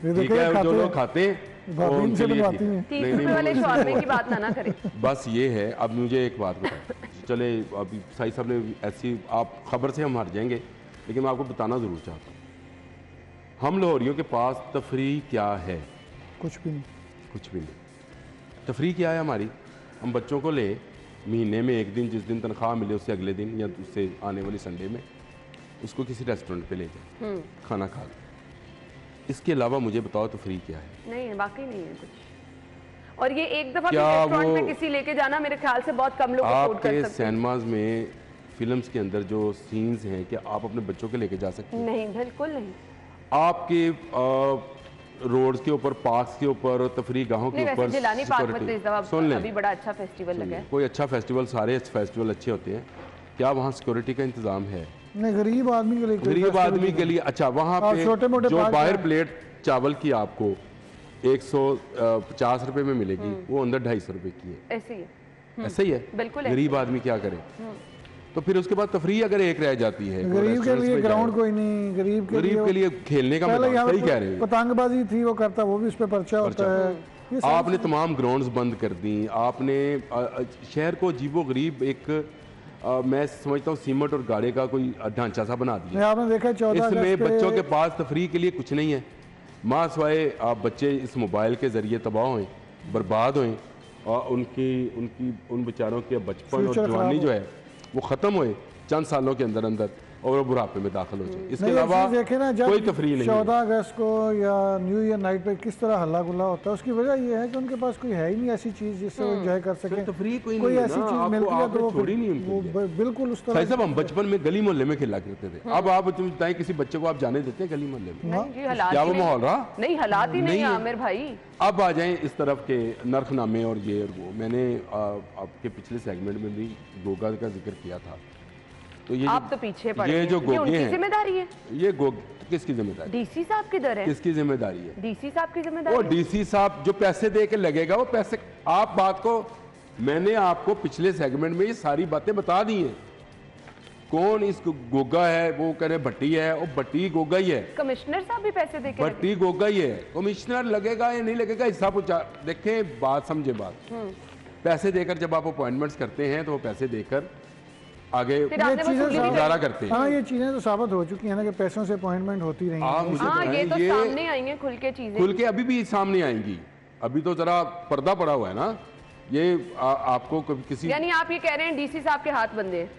Speaker 2: ठीक
Speaker 3: देखिए
Speaker 2: है, जो
Speaker 3: खाते
Speaker 2: लोग खाते हैं
Speaker 3: भाभी
Speaker 2: वो
Speaker 3: इनसे
Speaker 2: उनके लिए
Speaker 3: बनवाती
Speaker 2: ठीक है।
Speaker 3: हैं।
Speaker 1: 30 रुपए वाले शवारमे की बात ना करें।
Speaker 2: बस ये है। अब मुझे एक बात बताएं, चले अभी साई साहब ने ऐसी, आप खबर से हम हार जाएंगे, लेकिन मैं आपको बताना ज़रूर चाहता हूँ, हम लाहौरियों के पास तफरीह क्या है?
Speaker 3: कुछ भी नहीं।
Speaker 2: कुछ भी नहीं। तफरीह क्या है हमारी? हम बच्चों को ले महीने में एक दिन, जिस दिन तनख्वाह मिले उससे अगले दिन या उससे आने वाली संडे में उसको किसी रेस्टोरेंट पे ले जाए, खाना खा ले। इसके अलावा मुझे बताओ तफरीह क्या है?
Speaker 1: नहीं है, वाकई नहीं है कुछ। और ये एक दफा
Speaker 2: क्या
Speaker 1: रेस्टोरेंट
Speaker 2: वो
Speaker 1: में किसी लेके जाना मेरे ख्याल से बहुत कम लोग अफोर्ड कर
Speaker 2: आपके
Speaker 1: सकते हैं।
Speaker 2: सिनेमाज में, फिल्म्स के अंदर जो सीन्स हैं, क्या आप अपने बच्चों के लेके जा सकते हैं?
Speaker 1: नहीं, बिल्कुल नहीं।
Speaker 2: आपके रोड्स के ऊपर, पार्क्स के ऊपर, तफरीह गाहों के
Speaker 1: नहीं,
Speaker 2: ऊपर
Speaker 1: वैसे जिलानी पार्क में तो इस दफा
Speaker 2: सुन लें,
Speaker 1: अभी बड़ा अच्छा फेस्टिवल लगा है।
Speaker 2: कोई अच्छा फेस्टिवल, सारे फेस्टिवल अच्छे होते हैं, क्या वहाँ सिक्योरिटी का इंतजाम है?
Speaker 3: नहीं, गरीब आदमी के लिए कोई
Speaker 2: गरीब
Speaker 3: फेस्टिवल
Speaker 2: आदमी के लिए अच्छा, वहाँ
Speaker 3: आप
Speaker 2: पे
Speaker 3: छोटे-मोटे
Speaker 2: जो
Speaker 3: पार्क
Speaker 2: बाहर
Speaker 3: हैं।
Speaker 2: प्लेट चावल की आपको 150 रुपए में मिलेगी, वो अंदर 250 रुपए की है।
Speaker 1: ऐसे ही है,
Speaker 2: ऐसा ही है।
Speaker 1: बिल्कुल ऐसे
Speaker 2: गरीब आदमी क्या करे? तो फिर उसके बाद तफरीह अगर एक रह जाती है, कोई
Speaker 3: गरीब के
Speaker 2: रेस्टोरेंट्स
Speaker 3: लिए
Speaker 2: पे
Speaker 3: ग्राउंड
Speaker 2: जाए,
Speaker 3: कोई नहीं, गरीब
Speaker 2: गरीब के लिए खेलने का
Speaker 3: पहले
Speaker 2: मैदान,
Speaker 3: यहाँ
Speaker 2: सही
Speaker 3: पे
Speaker 2: कह रहे हैं।
Speaker 3: पतंगबाजी थी, वो करता, वो भी उस पर पर्चा होता है। ये सब
Speaker 2: आपने तमाम ग्राउंड्स बंद कर दी, आपने शहर को अजीबो गरीब एक मैं समझता हूँ सीमेंट और गाड़े का कोई ढांचा सा बना दिया।
Speaker 3: नहीं, आपने देखा 14
Speaker 2: इसमें
Speaker 3: अगस्त
Speaker 2: बच्चों के
Speaker 3: पे
Speaker 2: पास तफरीह के लिए कुछ नहीं है, माँ सवाए आप बच्चे इस मोबाइल के ज़रिए तबाह हुए, बर्बाद हुए, और उन बेचारों के बचपन और
Speaker 3: फ्यूचर
Speaker 2: जवानी
Speaker 3: खराब
Speaker 2: जो है वो ख़त्म हुए चंद सालों के अंदर अंदर, और वो बुढ़ापे में दाखिल हो जाए। इसके
Speaker 3: नहीं, ये
Speaker 2: अलावा
Speaker 3: चीज़ देखे ना, जब
Speaker 2: कोई तफरीह नहीं है।
Speaker 3: 14 अगस्त को या न्यू ईयर नाइट पे किस तरह हल्ला गुल्ला होता है, उसकी वजह ये है कि उनके पास कोई है ही नहीं ऐसी चीज़ जिससे वो एंजॉय कर सके।
Speaker 2: तफरीह कोई
Speaker 3: कोई
Speaker 2: नहीं है
Speaker 3: ऐसी
Speaker 2: ना,
Speaker 3: चीज़
Speaker 2: आपको
Speaker 3: मिलती है
Speaker 2: आपने
Speaker 3: तो वो
Speaker 2: छोड़ी नहीं
Speaker 3: वो
Speaker 2: उनके
Speaker 3: बिल्कुल उस तरह
Speaker 2: साहिब साहब, हम बचपन में गली मोहल्ले में खेला करते थे। अब आप तुम बताएं, किसी बच्चे को आप जाने देते हैं गली मोहल्ले में?
Speaker 1: नहीं जी, हालात
Speaker 2: क्या
Speaker 1: ही
Speaker 2: वो
Speaker 1: नहीं।
Speaker 2: माहौल रहा?
Speaker 1: नहीं, हालात ही नहीं
Speaker 2: नहीं
Speaker 1: है
Speaker 2: है।
Speaker 1: आमिर भाई।
Speaker 2: अब आ जाएं इस तरफ के नरखनामे और ये और वो। मैंने आपके पिछले सेगमेंट में भी गोगा का जिक्र किया था, तो ये
Speaker 1: आप तो पीछे पड़े
Speaker 2: ये
Speaker 1: हैं।
Speaker 2: जो गोगे
Speaker 1: उनकी
Speaker 2: हैं,
Speaker 1: जिम्मेदारी है।
Speaker 2: ये गोग किसकी जिम्मेदारी?
Speaker 1: डीसी साहब किधर है?
Speaker 2: किसकी जिम्मेदारी है?
Speaker 1: डीसी साहब की
Speaker 2: वो
Speaker 1: जिम्मेदारी है।
Speaker 2: डीसी साहब जो पैसे दे के लगेगा, वो पैसे, आप बात को, मैंने आपको पिछले सेगमेंट में ये सारी बातें बता दी हैं। कौन इस गोगा है? वो कह रहे भट्टी है, वो भट्टी गोगा ही है।
Speaker 1: कमिश्नर साहब भी पैसे देके लगे।
Speaker 2: भट्टी गोगा ही है। कमिश्नर लगेगा या नहीं लगेगा, हिस्सा पूछा। देखें, बात समझे बात, पैसे देकर जब आप अपॉइंटमेंट्स करते हैं तो वो पैसे देकर आगे
Speaker 1: फिर आपने
Speaker 3: चीज़ें
Speaker 1: वसूली नहीं
Speaker 2: गुजारा
Speaker 1: करी।
Speaker 2: करते हैं।
Speaker 3: हाँ, ये चीज़ें तो साबित हो चुकी हैं ना कि पैसों से अपॉइंटमेंट होती रही
Speaker 2: आप
Speaker 3: हैं।
Speaker 2: मुझे
Speaker 1: हाँ, ये तो
Speaker 2: बताएं,
Speaker 1: सामने आई हैं खुल के चीजें।
Speaker 2: खुल के अभी भी सामने आएंगी। अभी तो जरा पर्दा पड़ा हुआ है ना, ये आपको कभी किसी
Speaker 1: यानी आप ये कह रहे हैं डीसी साहब के हाथ बंधे हैं?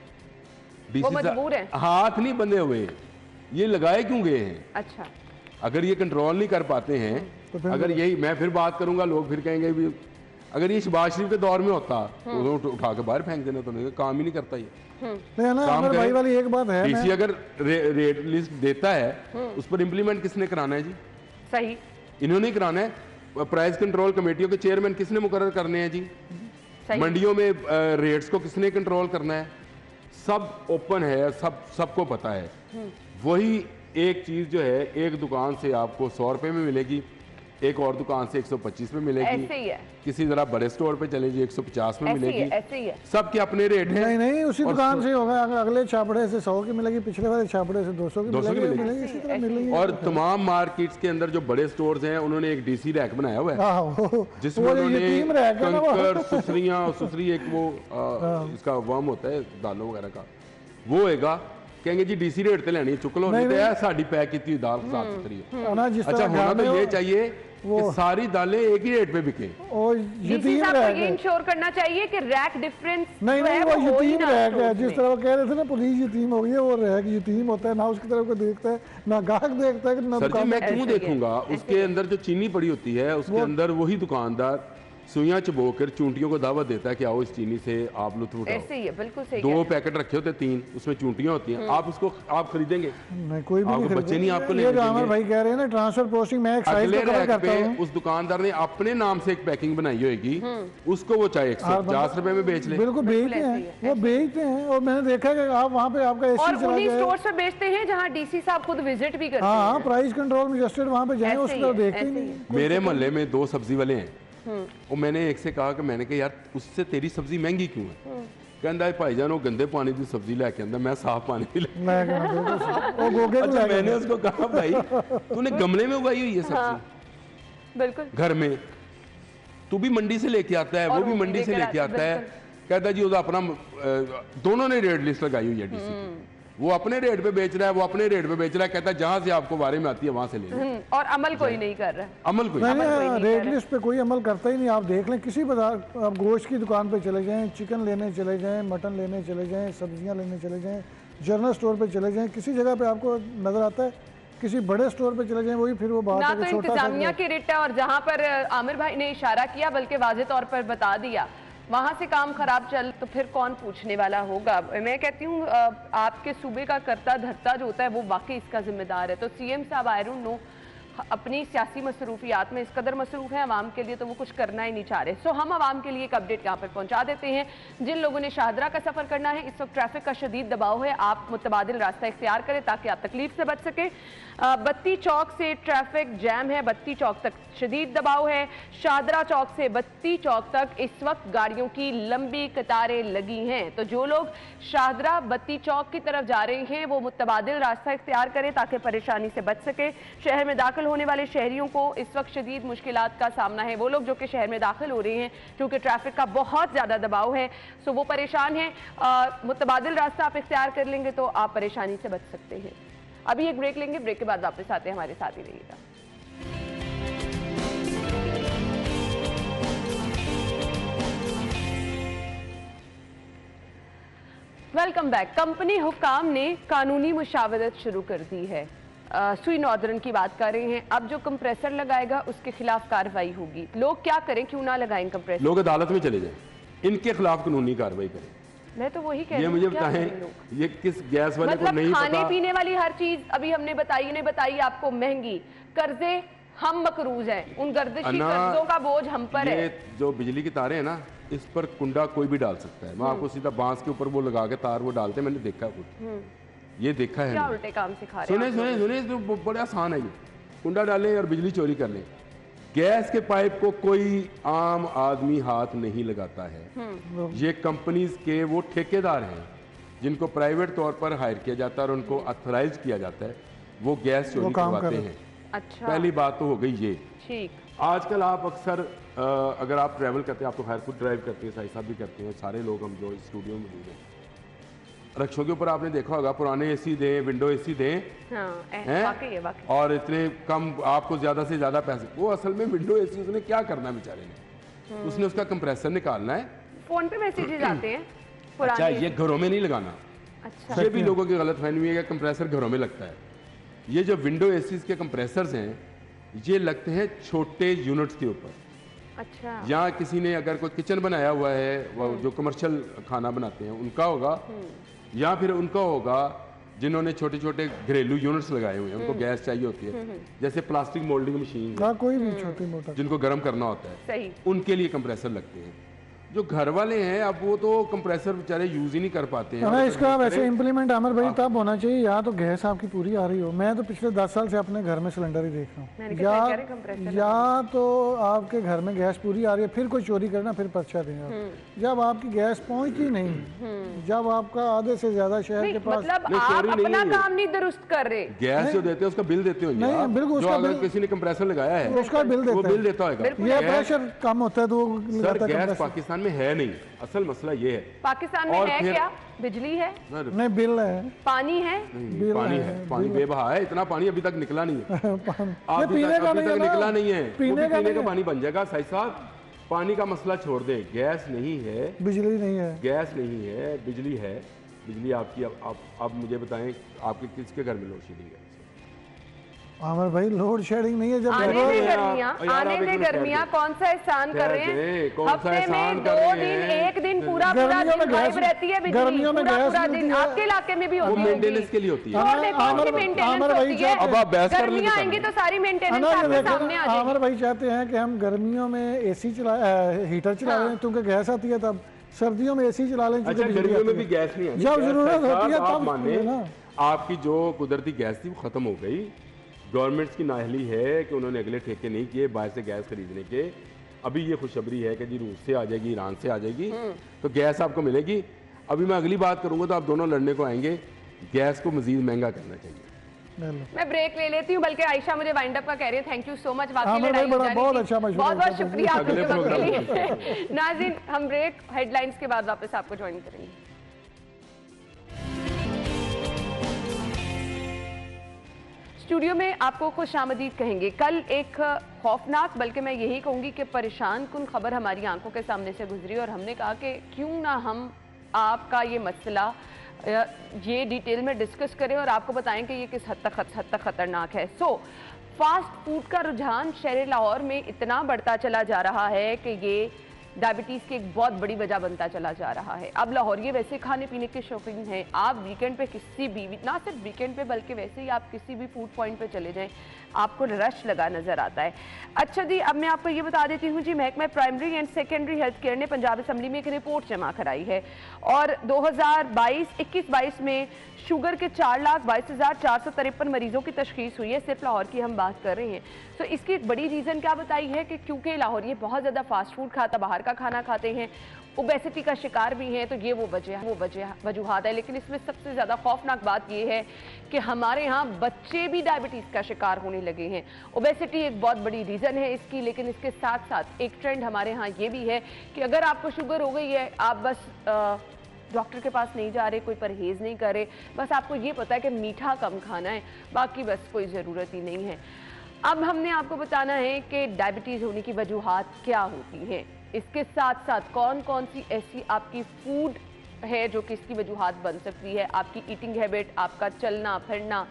Speaker 2: DC
Speaker 1: वो मजबूर हैं?
Speaker 2: हाथ नहीं बंधे हुए, ये लगाए क्यों गए हैं?
Speaker 1: अच्छा,
Speaker 2: अगर ये कंट्रोल नहीं कर पाते हैं,
Speaker 3: तो फिर
Speaker 2: अगर यही मैं फिर बात करूंगा, लोग फिर कहेंगे भी अगर ये शहबाज शरीफ के दौर में होता तो उठा के बाहर फेंक देना, तो नहीं, काम ही नहीं करता ये।
Speaker 3: नहीं है ना,
Speaker 2: काम
Speaker 3: अमर भाई
Speaker 2: करें।
Speaker 3: वाली एक बात है,
Speaker 2: डीसी
Speaker 3: मैं
Speaker 2: अगर रेट लिस्ट देता है, उस पर इम्प्लीमेंट किसने कराना है जी?
Speaker 1: सही।
Speaker 2: इन्होंने ही कराना है। प्राइस कंट्रोल कमेटियों के चेयरमैन किसने मुकर्रर करने हैं जी?
Speaker 1: सही।
Speaker 2: मंडियों में रेट्स को किसने कंट्रोल करना है? सब ओपन है, सबको पता है। वही एक चीज जो है, एक दुकान से आपको 100 रुपए में मिलेगी, एक और दुकान से 125 में मिलेगी,
Speaker 1: ऐसे ही है,
Speaker 2: किसी जरा बड़े स्टोर पे चले जी 150 में
Speaker 1: ऐसे ही है,
Speaker 2: मिलेगी।
Speaker 1: ऐसे ही है।
Speaker 2: सबके अपने रेट हैं।
Speaker 3: नहीं नहीं, उसी
Speaker 2: और
Speaker 3: दुकान से होगा। अगर अगले छापड़े से 100 की मिलेगी, पिछले वाले छापड़े से 200 की
Speaker 2: 200 की
Speaker 3: मिलेगी,
Speaker 2: मिलेगी।
Speaker 3: मिलेगी, इसी तरह मिलेगी।
Speaker 2: और तमाम मार्केट्स के अंदर जो बड़े स्टोर्स हैं, उन्होंने एक डीसी रैक बनाया हुआ है,
Speaker 3: हाँ, वो
Speaker 2: जिसमें
Speaker 3: वो
Speaker 2: उन्होंने
Speaker 3: यतीम रह गया ना वो।
Speaker 2: कंकर, सुसरियां, सुसरी एक वो इसका वर्म होता है दालों वगैरह का, वो होएगा। कहेंगे जी डीसी रेट ते लेनी है, चुक लो, नहीं तो यार साड़ी पैक की हुई दाल साफ सुथरी है।
Speaker 3: ना जिस
Speaker 2: अच्छा,
Speaker 3: तरह
Speaker 2: होना
Speaker 3: घर
Speaker 2: तो
Speaker 3: में
Speaker 2: ये
Speaker 3: वो-
Speaker 2: चाहिए कि सारी दालें एक ही रेट पे बिके।
Speaker 3: वो
Speaker 1: डीसी
Speaker 3: यतीम
Speaker 1: साहब
Speaker 3: रह
Speaker 1: को ये
Speaker 3: गया।
Speaker 1: इंश्योर करना चाहिए कि रैक डिफरेंस
Speaker 3: नहीं नहीं, वो
Speaker 1: हो ही
Speaker 3: यतीम
Speaker 1: ना
Speaker 3: रह गया।
Speaker 1: स्टोर्स
Speaker 3: जिस
Speaker 1: में।
Speaker 3: तरह वो कह रहे थे ना, पुलिस यतीम हो गई है, वो रह गया, यतीम होता है ना, उसकी तरफ को देखता है ना, ग्राहक देखता है कि ना
Speaker 2: सर जी,
Speaker 3: दुकान।
Speaker 2: मैं क्यों
Speaker 1: ऐसे ही है,
Speaker 2: देखूंगा? उसके अंदर जो चीनी पड़ी होती है, उसके अंदर वही दुकानदार सुइयां चबोकर चूंटियों को दावत देता है कि आओ इस चीनी से आप लुत्फ उठाओ।
Speaker 1: ऐसे ही है, बिल्कुल सही।
Speaker 2: 2 पैकेट रखे होते 3, उसमें चूंटियां होती हैं, आप उसको आप खरीदेंगे?
Speaker 3: नहीं, कोई भी नहीं
Speaker 2: बच्चे नहीं आपको
Speaker 3: ये आमिर भाई कह रहे हैं ना ट्रांसफर पोस्टिंग, मैं एक साइज
Speaker 2: अगले
Speaker 3: तो कवर
Speaker 2: रैक
Speaker 3: करता
Speaker 2: पे
Speaker 3: हूं।
Speaker 2: उस दुकानदार ने अपने नाम से एक पैकिंग बनाई होगी, उसको वो चाहे 150 रुपए में बेच ले।
Speaker 3: बिल्कुल बेचते हैं, वो बेचते हैं। और मैंने देखा कि आप वहाँ पे आपका एसी
Speaker 1: और
Speaker 3: चला
Speaker 1: उन्हीं
Speaker 3: जाए।
Speaker 1: स्टोर पे बेचते हैं जहां डीसी साहब खुद विजिट भी करते
Speaker 3: हाँ,
Speaker 1: हैं।
Speaker 3: प्राइस कंट्रोल में जस्टेड वहाँ पे जाएं,
Speaker 1: ऐसे ही
Speaker 3: उसको
Speaker 1: है,
Speaker 3: देखते
Speaker 1: ऐसे
Speaker 3: ही
Speaker 1: ही
Speaker 3: नहीं।
Speaker 2: मेरे मोहल्ले में 2 सब्जी वाले हैं, और मैंने एक से कहा कि मैंने कहा यार उससे तेरी सब्जी महंगी क्यों है? कहता है भाईजान वो गंदे पानी की सब्जी लेके आंदा, मैं साफ पानी की लेके।
Speaker 3: मैं कहना बिल्कुल सही। वो गोगे को
Speaker 2: अच्छा,
Speaker 3: लेके
Speaker 2: मैंने उसको कहा भाई तूने गमले में उगाई हुई है सब्जी
Speaker 1: बिल्कुल।
Speaker 2: घर में, तू भी मंडी से लेके आता है,
Speaker 1: और
Speaker 2: वो भी मंडी से लेके आता है। कहता जी उसका अपना दोनों ने रेट लिस्ट लगाई हुई है डीसी की, वो अपने रेट पे बेच रहा है, वो अपने रेट पे बेच रहा है। कहता है जहां से आपको बारे में आती है वहां से ले लो।
Speaker 1: और अमल कोई नहीं कर रहा।
Speaker 2: अमल कोई
Speaker 3: मैंने रेट लिस्ट पे कोई अमल करता ही नहीं। आप देख लें, किसी बाजार आप गोश्त की दुकान पे चले जाएं, चिकन लेने चले जाएं, मटन लेने चले जाएं, सब्जियां लेने चले जाएं, जनरल स्टोर पे चले जाएं, किसी जगह पे आपको नजर आता है। किसी बड़े स्टोर पे चले जाएं, वही फिर वो बात
Speaker 1: ना
Speaker 3: है
Speaker 1: तो
Speaker 3: कि छोटा
Speaker 1: इंतजामिया की रिट है, और जहां पर आमिर भाई ने इशारा किया बल्कि वाज़े तौर पर बता दिया, वहां से काम खराब चल तो फिर कौन पूछने वाला होगा। मैं कहती हूँ आपके सूबे का करता धरता जो होता है वो वाकई इसका जिम्मेदार है। तो सीएम साहब आई डोंट नो अपनी सियासी मसरूफियात में इस कदर मसरूफ है आवाम के लिए, तो वो कुछ करना ही नहीं चाह रहे। सो हम आवाम के लिए एक अपडेट यहाँ पर पहुंचा देते हैं। जिन लोगों ने शाहदरा का सफर करना है, इस वक्त ट्रैफिक का शदीद दबाव है, आप मुतबादिल रास्ता इख्तियार करें ताकि आप तकलीफ से बच सके। बत्ती चौक से ट्रैफिक जैम है, बत्ती चौक तक शदीद दबाव है। शाहदरा चौक से बत्ती चौक तक इस वक्त गाड़ियों की लंबी कतारें लगी हैं। तो जो लोग शाहदरा बत्ती चौक की तरफ जा रहे हैं वो मुतबादिल रास्ता इख्तियार करें ताकि परेशानी से बच सके। शहर में दाखिल होने वाले शहरियों को इस वक्त शदीद मुश्किलात का सामना है। वो लोग जो कि शहर में दाखिल हो रहे हैं क्योंकि ट्रैफिक का बहुत ज़्यादा दबाव है, सो वो परेशान हैं। मुतबादिल रास्ता आप इख्तियार कर लेंगे तो आप परेशानी से बच सकते हैं। अभी एक ब्रेक लेंगे, ब्रेक के बाद वापस आते हैं, हमारे साथ ही रहिएगा। Welcome back. कंपनी हुक्काम ने कानूनी मुशावरत शुरू कर दी है। सुई नॉर्दर्न की बात कर रहे हैं। अब जो कंप्रेसर लगाएगा उसके खिलाफ कार्रवाई होगी। लोग क्या करें, क्यों ना लगाएं कंप्रेसर?
Speaker 2: लोग अदालत में चले जाएं, इनके खिलाफ कानूनी कार्रवाई करें।
Speaker 1: मैं तो वही कह रही
Speaker 2: ये
Speaker 1: हूं,
Speaker 2: मुझे
Speaker 1: क्या
Speaker 2: बताएं,
Speaker 1: करें लोग?
Speaker 2: ये किस गैस वाले को नहीं
Speaker 1: खाने
Speaker 2: पता?
Speaker 1: पीने वाली हर चीज अभी हमने बताई आपको महंगी, कर्जे हम मकरूज हैं, उन गर्दिशी कर्जों का बोझ हम पर है।
Speaker 2: ये जो बिजली की तारें हैं ना, इस पर कुंडा कोई भी डाल सकता है। मैं आपको सीधा बांस के ऊपर वो लगा के तार वो डालते हैं, मैंने देखा खुद, ये देखा है।
Speaker 1: क्या उल्टे काम सिखा रहे
Speaker 2: सुने
Speaker 1: हैं?
Speaker 2: सुने सुने, तो बड़ा आसान है। ये कुंडा डालें और बिजली चोरी कर लें। गैस के पाइप को कोई आम आदमी हाथ नहीं लगाता है। ये कंपनीज के वो ठेकेदार हैं जिनको प्राइवेट तौर पर हायर किया जाता है और उनको ऑथराइज किया जाता है, वो गैस चोरी करवाते हैं।
Speaker 1: अच्छा,
Speaker 2: पहली बात तो हो गई ये।
Speaker 1: ठीक।
Speaker 2: आजकल आप अक्सर अगर आप ट्रैवल करते हैं, आप तो खैर खुद ड्राइव करते हैं, साई साहब भी करते हैं, सारे लोग हम जो स्टूडियो में मौजूद हैं, रक्षों के ऊपर आपने देखा होगा पुराने एसी दें, विंडो एसी दें,
Speaker 1: वाकई है, वाकई।
Speaker 2: और इतने कम आपको ज्यादा से ज्यादा पैसे। वो असल में विंडो एसी उसने क्या करना है बेचारे ने, उसने उसका कंप्रेसर निकालना है।
Speaker 1: फोन पे मैसेजेस आते हैं
Speaker 2: अच्छा,
Speaker 1: पुराने।
Speaker 2: ये घरों में नहीं लगाना।
Speaker 1: अच्छा,
Speaker 2: ये भी लोगों की गलत फहमी है कि कंप्रेसर घरों में लगता है। ये जो विंडो एसीज के कंप्रेसर्स हैं, ये लगते हैं छोटे यूनिट्स के ऊपर।
Speaker 1: अच्छा,
Speaker 2: यहाँ किसी ने अगर कोई किचन बनाया हुआ है, वो जो कमर्शियल खाना बनाते हैं उनका होगा, या फिर उनका होगा जिन्होंने छोटे छोटे घरेलू यूनिट्स लगाए हुए हैं, उनको गैस चाहिए होती है, जैसे प्लास्टिक मोल्डिंग मशीन,
Speaker 3: कोई भी छोटी मोटा
Speaker 2: जिनको गर्म करना होता है,
Speaker 1: सही।
Speaker 2: उनके लिए कंप्रेसर लगते हैं। जो घर वाले हैं अब वो तो कंप्रेसर बेचारे यूज ही नहीं कर पाते हैं।
Speaker 3: ना इसका वैसे इम्प्लीमेंट आमिर भाई तब होना चाहिए या तो गैस आपकी पूरी आ रही हो। मैं तो पिछले 10 साल से अपने घर में सिलेंडर ही देख रहा हूँ, या तो आपके घर में गैस पूरी आ रही है, फिर कोई चोरी करना, फिर पर्चा दें आप। जब आपकी गैस पहुंचती नहीं, जब आपका आधे से ज्यादा शहर के पास,
Speaker 1: मतलब आप अपना काम नहीं दुरुस्त कर रहे।
Speaker 2: गैस जो देते हैं उसका बिल देते होंगे
Speaker 3: नहीं,
Speaker 2: आप।
Speaker 3: बिल्कुल
Speaker 2: जो
Speaker 3: उसका
Speaker 2: अगर
Speaker 3: बिल,
Speaker 2: किसी ने कंप्रेसर लगाया है
Speaker 3: उसका बिल
Speaker 2: वो
Speaker 3: देता
Speaker 2: बिल देता होगा।
Speaker 3: ये प्रेशर कम होता है तो वो
Speaker 2: सर
Speaker 3: लगाता है
Speaker 2: गैस
Speaker 3: कंप्रेसर।
Speaker 2: पाकिस्तान में है नहीं, असल मसला ये है।
Speaker 1: पाकिस्तान में
Speaker 2: और
Speaker 1: है
Speaker 2: फिर-
Speaker 1: क्या? बिजली है,
Speaker 3: नहीं बिल है,
Speaker 1: पानी है,
Speaker 3: बिल
Speaker 2: पानी है, पानी बेबहा है, इतना पानी अभी तक निकला नहीं है।
Speaker 3: नहीं, पीने का नहीं है ना।
Speaker 2: निकला नहीं है,
Speaker 3: पीने का
Speaker 2: पीने का पानी बन जाएगा। साई साहब पानी का मसला छोड़ दे, गैस नहीं है,
Speaker 3: बिजली नहीं है,
Speaker 2: गैस नहीं है, बिजली है। बिजली आपकी अब मुझे बताएं, आपके किसके घर में लोड शेडिंग है?
Speaker 3: आमिर भाई लोड शेडिंग नहीं है जब
Speaker 1: आने दे गर्मियाँ कौन सा एहसान कर रहे हैं। हफ्ते में 2 दिन 1 दिन पूरा दिन गायब रहती है बिजली, पूरा दिन आपके इलाके में भी होती है,
Speaker 2: मेंटेनेंस के लिए होती है।
Speaker 1: गर्मियाँ आएंगी तो सारी मेंटेनेंस आपके सामने आ जाएगी।
Speaker 3: आमिर भाई चाहते हैं कि हम गर्मियों में एसी हीटर चला लें क्योंकि गैस आती है, तब सर्दियों में एसी चला लें
Speaker 2: अच्छा गर्मियों में भी गैस नहीं है,
Speaker 3: जब जरूरत होती है तब
Speaker 2: माने आपकी जो कुदरती गैस थी वो खत्म हो गई। गवर्नमेंट्स की नाअहली है कि उन्होंने अगले ठेके नहीं किए बाहर से गैस खरीदने के। अभी ये खुशखबरी है कि जी रूस से आ जाएगी, ईरान से आ जाएगी, तो गैस आपको मिलेगी। अभी मैं अगली बात करूंगा तो आप दोनों लड़ने को आएंगे। गैस को मजीद महंगा करना चाहिए।
Speaker 1: मैं ब्रेक ले लेती हूँ, बल्कि आयशा मुझे वाइंड अप का कह रही है। थैंक यू सो मच,
Speaker 3: बहुत अच्छा,
Speaker 1: बहुत बहुत शुक्रिया आपके लिए। नाज़रीन हम ब्रेक, हेडलाइंस के बाद वापस आपको ज्वाइन करेंगे। स्टूडियो में आपको खुशामदीद कहेंगे। कल एक खौफनाक, बल्कि मैं यही कहूँगी कि परेशान कुन खबर हमारी आंखों के सामने से गुजरी और हमने कहा कि क्यों ना हम आपका ये मसला ये डिटेल में डिस्कस करें और आपको बताएं कि ये किस हद तक ख़तरनाक है। फास्ट फूड का रुझान शहर लाहौर में इतना बढ़ता चला जा रहा है कि ये डायबिटीज़ की एक बहुत बड़ी वजह बनता चला जा रहा है। अब लाहौरिये वैसे खाने पीने के शौकीन हैं, आप वीकेंड पे किसी भी, ना सिर्फ वीकेंड पे बल्कि वैसे ही आप किसी भी फूड पॉइंट पे चले जाएं आपको रश लगा नजर आता है। अच्छा जी, अब मैं आपको ये बता देती हूँ जी, महकमा primary and secondary health care ने पंजाब असम्बली में एक रिपोर्ट जमा कराई है और 2021-22 में शुगर के 4,22,453 मरीजों की तशखीस हुई है। सिर्फ लाहौर की हम बात कर रहे हैं। तो इसकी एक बड़ी रीज़न क्या बताई है कि क्योंकि लाहौरिये बहुत ज़्यादा फास्ट फूड खाता, बाहर का खाना खाते हैं, ओबेसिटी का शिकार भी हैं, तो ये वो वजूहात है। लेकिन इसमें सबसे ज़्यादा खौफनाक बात ये है कि हमारे यहाँ बच्चे भी डायबिटीज़ का शिकार होने लगे हैं। ओबेसिटी एक बहुत बड़ी रीज़न है इसकी, लेकिन इसके साथ साथ एक ट्रेंड हमारे यहाँ ये भी है कि अगर आपको शुगर हो गई है, आप बस डॉक्टर के पास नहीं जा रहे, कोई परहेज़ नहीं कर रहे, बस आपको ये पता है कि मीठा कम खाना है, बाकी बस कोई ज़रूरत ही नहीं है। अब हमने आपको बताना है कि डायबिटीज़ होने की वजूहात क्या होती हैं, इसके साथ साथ कौन कौन सी ऐसी आपकी फूड है जो कि इसकी वजूहात बन सकती है, आपकी ईटिंग हैबिट, आपका चलना फिरना,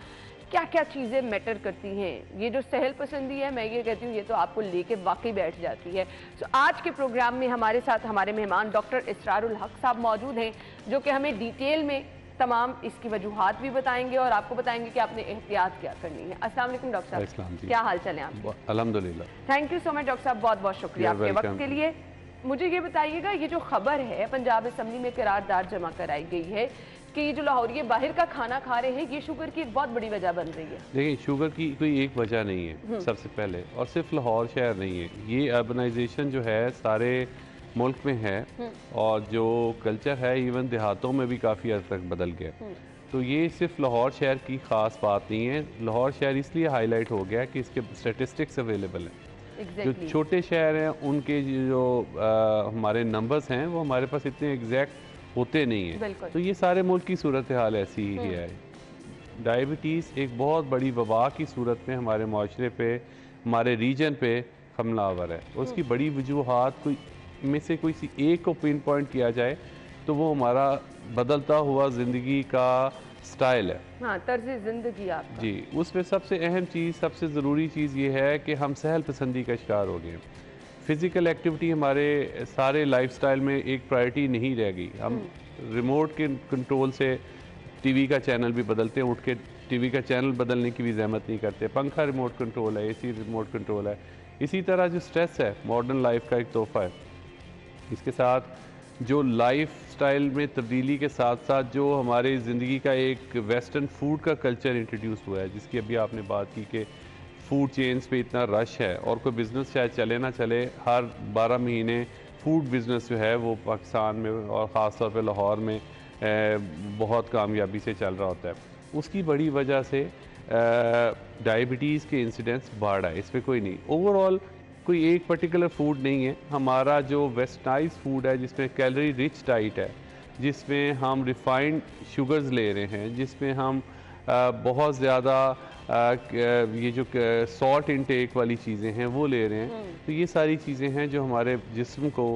Speaker 1: क्या क्या चीज़ें मैटर करती हैं। ये जो सहल पसंदी है, मैं ये कहती हूँ ये तो आपको लेके वाकई बैठ जाती है। तो आज के प्रोग्राम में हमारे साथ हमारे मेहमान डॉक्टर इसरारुल हक साहब मौजूद हैं, जो कि हमें डिटेल में तमाम इसकी वजूहात भी बताएंगे और आपको बताएंगे कि आपने एहतियात क्या करनी है। अस्सलाम वालेकुम डॉक्टर साहब, क्या हाल चाल है आपके?
Speaker 2: अल्हम्दुलिल्लाह।
Speaker 1: Thank you so much doctor साहब, बहुत बहुत शुक्रिया आपके वक्त के लिए। मुझे ये बताइएगा, ये जो खबर है पंजाब असम्बली में करारदाद जमा कराई गई है कि ये जो लाहौरिये बाहर का खाना खा रहे हैं, ये शुगर की एक बहुत बड़ी वजह बन रही है।
Speaker 4: देखिए, शुगर की कोई एक वजह नहीं है सबसे पहले, और सिर्फ लाहौर शहर नहीं है, ये अर्बनाइजेशन जो है सारे मुल्क में है और जो कल्चर है इवन देहातों में भी काफ़ी हद तक बदल गया। तो ये सिर्फ लाहौर शहर की ख़ास बात नहीं है। लाहौर शहर इसलिए हाईलाइट हो गया कि इसके स्टेटिस्टिक्स अवेलेबल हैं। जो छोटे शहर हैं उनके जो हमारे नंबर्स हैं वो हमारे पास इतने एग्जैक्ट होते नहीं हैं। तो ये सारे मुल्क की सूरत हाल ऐसी ही है। डायबिटीज़ एक बहुत बड़ी वबा की सूरत में हमारे माशरे पे, हमारे रीजन पे हमलावर है। उसकी बड़ी वजूहात कोई में से कोई सी एक को पिन पॉइंट किया जाए तो वो हमारा बदलता हुआ ज़िंदगी का स्टाइल है।
Speaker 1: हाँ, तर्ज़ ज़िंदगी आपका।
Speaker 4: जी, उसमें सबसे अहम चीज़, सबसे ज़रूरी चीज़ ये है कि हम सहल पसंदी का शिकार हो गए। फ़िज़िकल एक्टिविटी हमारे सारे लाइफस्टाइल में एक प्रायोरिटी नहीं रह गई। हम रिमोट के कंट्रोल से टीवी का चैनल भी बदलते हैं, उठ के टीवी का चैनल बदलने की भी ज़हमत नहीं करते। पंखा रिमोट कंट्रोल है, एसी रिमोट कंट्रोल है। इसी तरह जो स्ट्रेस है मॉडर्न लाइफ का एक तोहफ़ा है। इसके साथ जो लाइफ स्टाइल में तब्दीली के साथ साथ जो हमारी ज़िंदगी का एक वेस्टर्न फूड का कल्चर इंट्रोड्यूस हुआ है, जिसकी अभी आपने बात की कि फूड चेन्स पे इतना रश है और कोई बिज़नेस चाहे चले ना चले, हर 12 महीने फूड बिज़नेस जो है वो पाकिस्तान में और ख़ास तौर पे लाहौर में बहुत कामयाबी से चल रहा होता है। उसकी बड़ी वजह से डायबिटीज़ के इंसिडेंट्स बढ़ रहा है, इस पर कोई नहीं। ओवरऑल कोई एक पर्टिकुलर फूड नहीं है। हमारा जो वेस्टर्नाइज फूड है, जिसमें कैलोरी रिच डाइट है, जिसमें हम रिफाइंड शुगर्स ले रहे हैं, जिसमें हम बहुत ज़्यादा ये जो सॉल्ट इनटेक वाली चीज़ें हैं वो ले रहे हैं, तो ये सारी चीज़ें हैं जो हमारे जिस्म को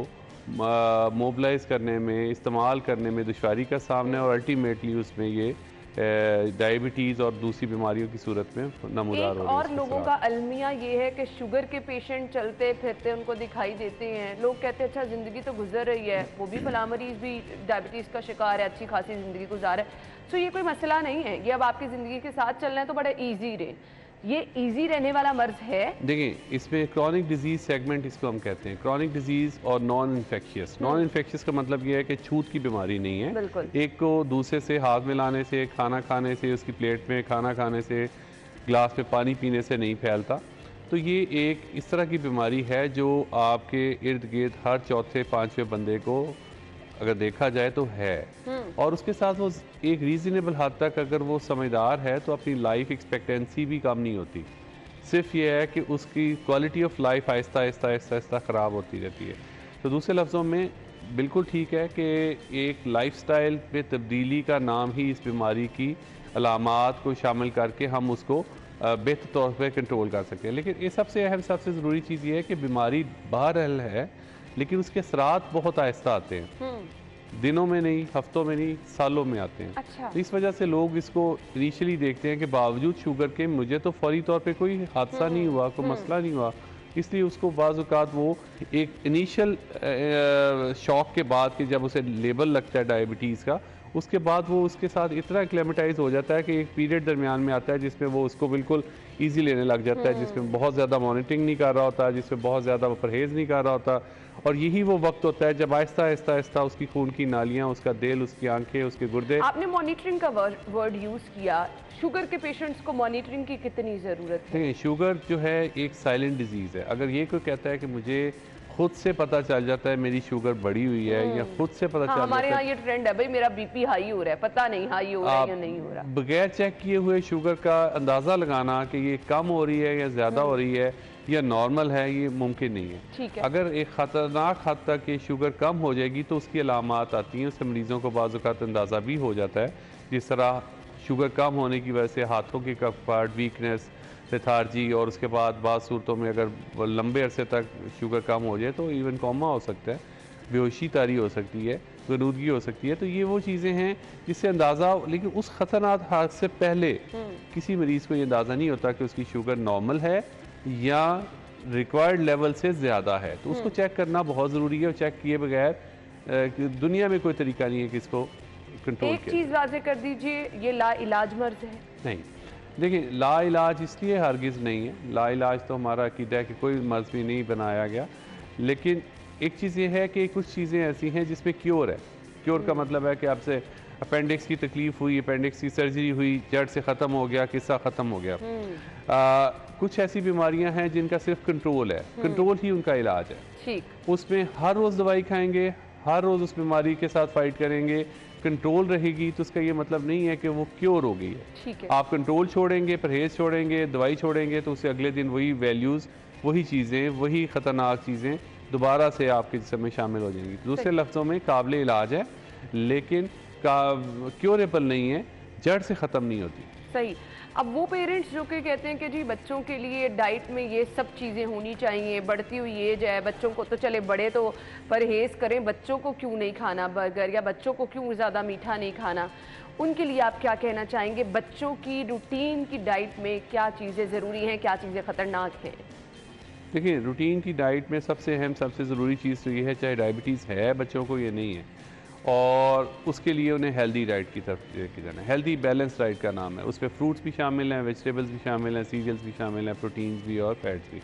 Speaker 4: मोबलाइज़ करने में, इस्तेमाल करने में दुश्वारी का सामना है और अल्टीमेटली उसमें ये डायबिटीज़ और दूसरी बीमारियों की सूरत में नमूदार हो रही है।
Speaker 1: और लोगों का अलमिया ये है कि शुगर के पेशेंट चलते फिरते उनको दिखाई देते हैं, लोग कहते हैं अच्छा ज़िंदगी तो गुजर रही है, वो भी फला मरीज़ भी डायबिटीज़ का शिकार है, अच्छी खासी ज़िंदगी गुजार है। तो ये कोई मसला नहीं है, ये अब आपकी ज़िंदगी के साथ चलना है तो बड़ा ईजी रहे, ये इजी रहने वाला मर्ज है।
Speaker 4: देखिए, इसमें क्रॉनिक डिजीज सेगमेंट इसको हम कहते हैं, क्रॉनिक डिजीज और नॉन इन्फेक्शियस। नॉन इन्फेक्शियस का मतलब ये है कि छूत की बीमारी नहीं है, एक को दूसरे से हाथ मिलाने से, खाना खाने से, उसकी प्लेट में खाना खाने से, ग्लास में पानी पीने से नहीं फैलता। तो ये एक इस तरह की बीमारी है जो आपके इर्द गिर्द हर चौथे पाँचवें बंदे को अगर देखा जाए तो है, और उसके साथ वो एक रीज़नेबल हद तक अगर वो समझदार है तो अपनी लाइफ एक्सपेक्टेंसी भी कम नहीं होती। सिर्फ ये है कि उसकी quality of life Aahista Aahista Aahista Aahista ख़राब होती रहती है। तो दूसरे लफ्ज़ों में बिल्कुल ठीक है कि एक लाइफस्टाइल में तब्दीली का नाम ही इस बीमारी की अलामात को शामिल करके हम उसको बेहतर तौर पर कंट्रोल कर सकते हैं। लेकिन ये सबसे अहम, सबसे ज़रूरी चीज़ ये है कि बीमारी बहरहाल है, लेकिन उसके असरात बहुत आहिस्ता आते हैं, दिनों में नहीं, हफ्तों में नहीं, सालों में आते हैं।
Speaker 1: अच्छा।
Speaker 4: इस वजह से लोग इसको इनिशियली देखते हैं कि बावजूद शुगर के मुझे तो फौरी तौर पे कोई हादसा नहीं हुआ, कोई मसला नहीं हुआ, इसलिए उसको बाज़ औक़ात वो एक इनिशियल शॉक के बाद कि जब उसे लेबल लगता है डायबिटीज़ का, उसके बाद वो उसके साथ इतना एक्लेमेटाइज हो जाता है कि एक पीरियड दरमियान में आता है जिसमें वो उसको बिल्कुल ईजी लेने लग जाता है, जिसमें बहुत ज़्यादा मॉनिटरिंग नहीं कर रहा होता, जिसमें बहुत ज़्यादा वो परहेज़ नहीं कर रहा होता। और यही वो वक्त होता है जब आहिस्ता आहिस्ता आहिस्ता उसकी खून की नालियाँ, उसका दिल, उसकी आंखें, उसके गुर्दे।
Speaker 1: आपने मॉनिटरिंग का वर्ड यूज़ किया, शुगर के पेशेंट्स को मॉनिटरिंग की कितनी ज़रूरत है?
Speaker 4: देखिए, शुगर जो है एक साइलेंट डिजीज़ है। अगर ये कोई कहता है कि मुझे खुद से पता चल जाता है मेरी शुगर बढ़ी हुई है, या खुद से पता चल
Speaker 1: हमारे
Speaker 4: जाता
Speaker 1: यहाँ ये ट्रेंड है भाई, मेरा बीपी हाई हो रहा है, पता नहीं हाई हो रहा है या नहीं हो रहा।
Speaker 4: बगैर चेक किए हुए शुगर का अंदाज़ा लगाना कि ये कम हो रही है या ज़्यादा हो रही है या नॉर्मल है, ये मुमकिन नहीं है।
Speaker 1: ठीक है।
Speaker 4: अगर एक ख़तरनाक हद तक ये शुगर कम हो जाएगी तो उसकी अलामात आती हैं, उससे मरीज़ों को बाज़ औक़ात अंदाज़ा भी हो जाता है। जिस तरह शुगर कम होने की वजह से हाथों की कपकट, वीकनेस, लेथार्जी, और उसके बाद बाज़ सूरतों में अगर लंबे अरसे तक शुगर कम हो जाए तो इवन कोमा हो सकता है, बेहोशी तारी हो सकती है, गलूदगी हो सकती है। तो ये वो चीज़ें हैं जिससे अंदाज़ा, लेकिन उस ख़तरनाक हाथ से पहले किसी मरीज़ को ये अंदाज़ा नहीं होता कि उसकी शुगर नॉर्मल है या रिक्वायर्ड लेवल से ज़्यादा है। तो उसको चेक करना बहुत ज़रूरी है, और चेक किए बगैर दुनिया में कोई तरीका नहीं है कि इसको कंट्रोल
Speaker 1: एक चीज़ वाज़े कर दीजिए, ये ला इलाज मर्ज है?
Speaker 4: नहीं। देखिए, ला इलाज इसलिए हरगिज़ नहीं है, ला इलाज तो हमारा अकीदा है कि कोई मर्ज़ भी नहीं बनाया गया। लेकिन एक चीज़ ये है कि कुछ चीज़ें ऐसी हैं जिसमें क्योर है। क्योर का मतलब है कि आपसे अपेंडिक्स की तकलीफ़ हुई, अपेंडिक्स की सर्जरी हुई, जड़ से ख़त्म हो गया, किस्सा ख़त्म हो गया। कुछ ऐसी बीमारियां हैं जिनका सिर्फ कंट्रोल है, कंट्रोल ही उनका इलाज है।
Speaker 1: ठीक।
Speaker 4: उसमें हर रोज़ दवाई खाएंगे, हर रोज़ उस बीमारी के साथ फाइट करेंगे, कंट्रोल रहेगी, तो उसका ये मतलब नहीं है कि वो क्योर हो गई है।
Speaker 1: ठीक है।
Speaker 4: आप कंट्रोल छोड़ेंगे, परहेज़ छोड़ेंगे, दवाई छोड़ेंगे, तो उससे अगले दिन वही वैल्यूज़, वही चीज़ें, वही ख़तरनाक चीज़ें दोबारा से आपके जिस्म में शामिल हो जाएंगी। दूसरे लफ्ज़ों में काबिल इलाज है, लेकिन क्योरेबल नहीं है, जड़ से ख़त्म नहीं होती।
Speaker 1: सही। अब वो पेरेंट्स जो कि कहते हैं कि जी बच्चों के लिए डाइट में ये सब चीज़ें होनी चाहिए, बढ़ती हुई एज है, बच्चों को तो चले बड़े तो परहेज़ करें, बच्चों को क्यों नहीं खाना बर्गर, या बच्चों को क्यों ज़्यादा मीठा नहीं खाना, उनके लिए आप क्या कहना चाहेंगे? बच्चों की रूटीन की डाइट में क्या चीज़ें ज़रूरी हैं, क्या चीज़ें ख़तरनाक हैं?
Speaker 4: देखिए, रूटीन की डाइट में सबसे अहम, सबसे ज़रूरी चीज़ तो ये है, चाहे डायबिटीज़ है बच्चों को या नहीं है, और उसके लिए उन्हें हेल्दी डाइट की तरफ लेके जाना है। हेल्दी बैलेंस डाइट का नाम है, उसमें फ्रूट्स भी शामिल हैं, वेजिटेबल्स भी शामिल हैं, सीरियल्स भी शामिल हैं, प्रोटीन्स भी और फैट्स भी।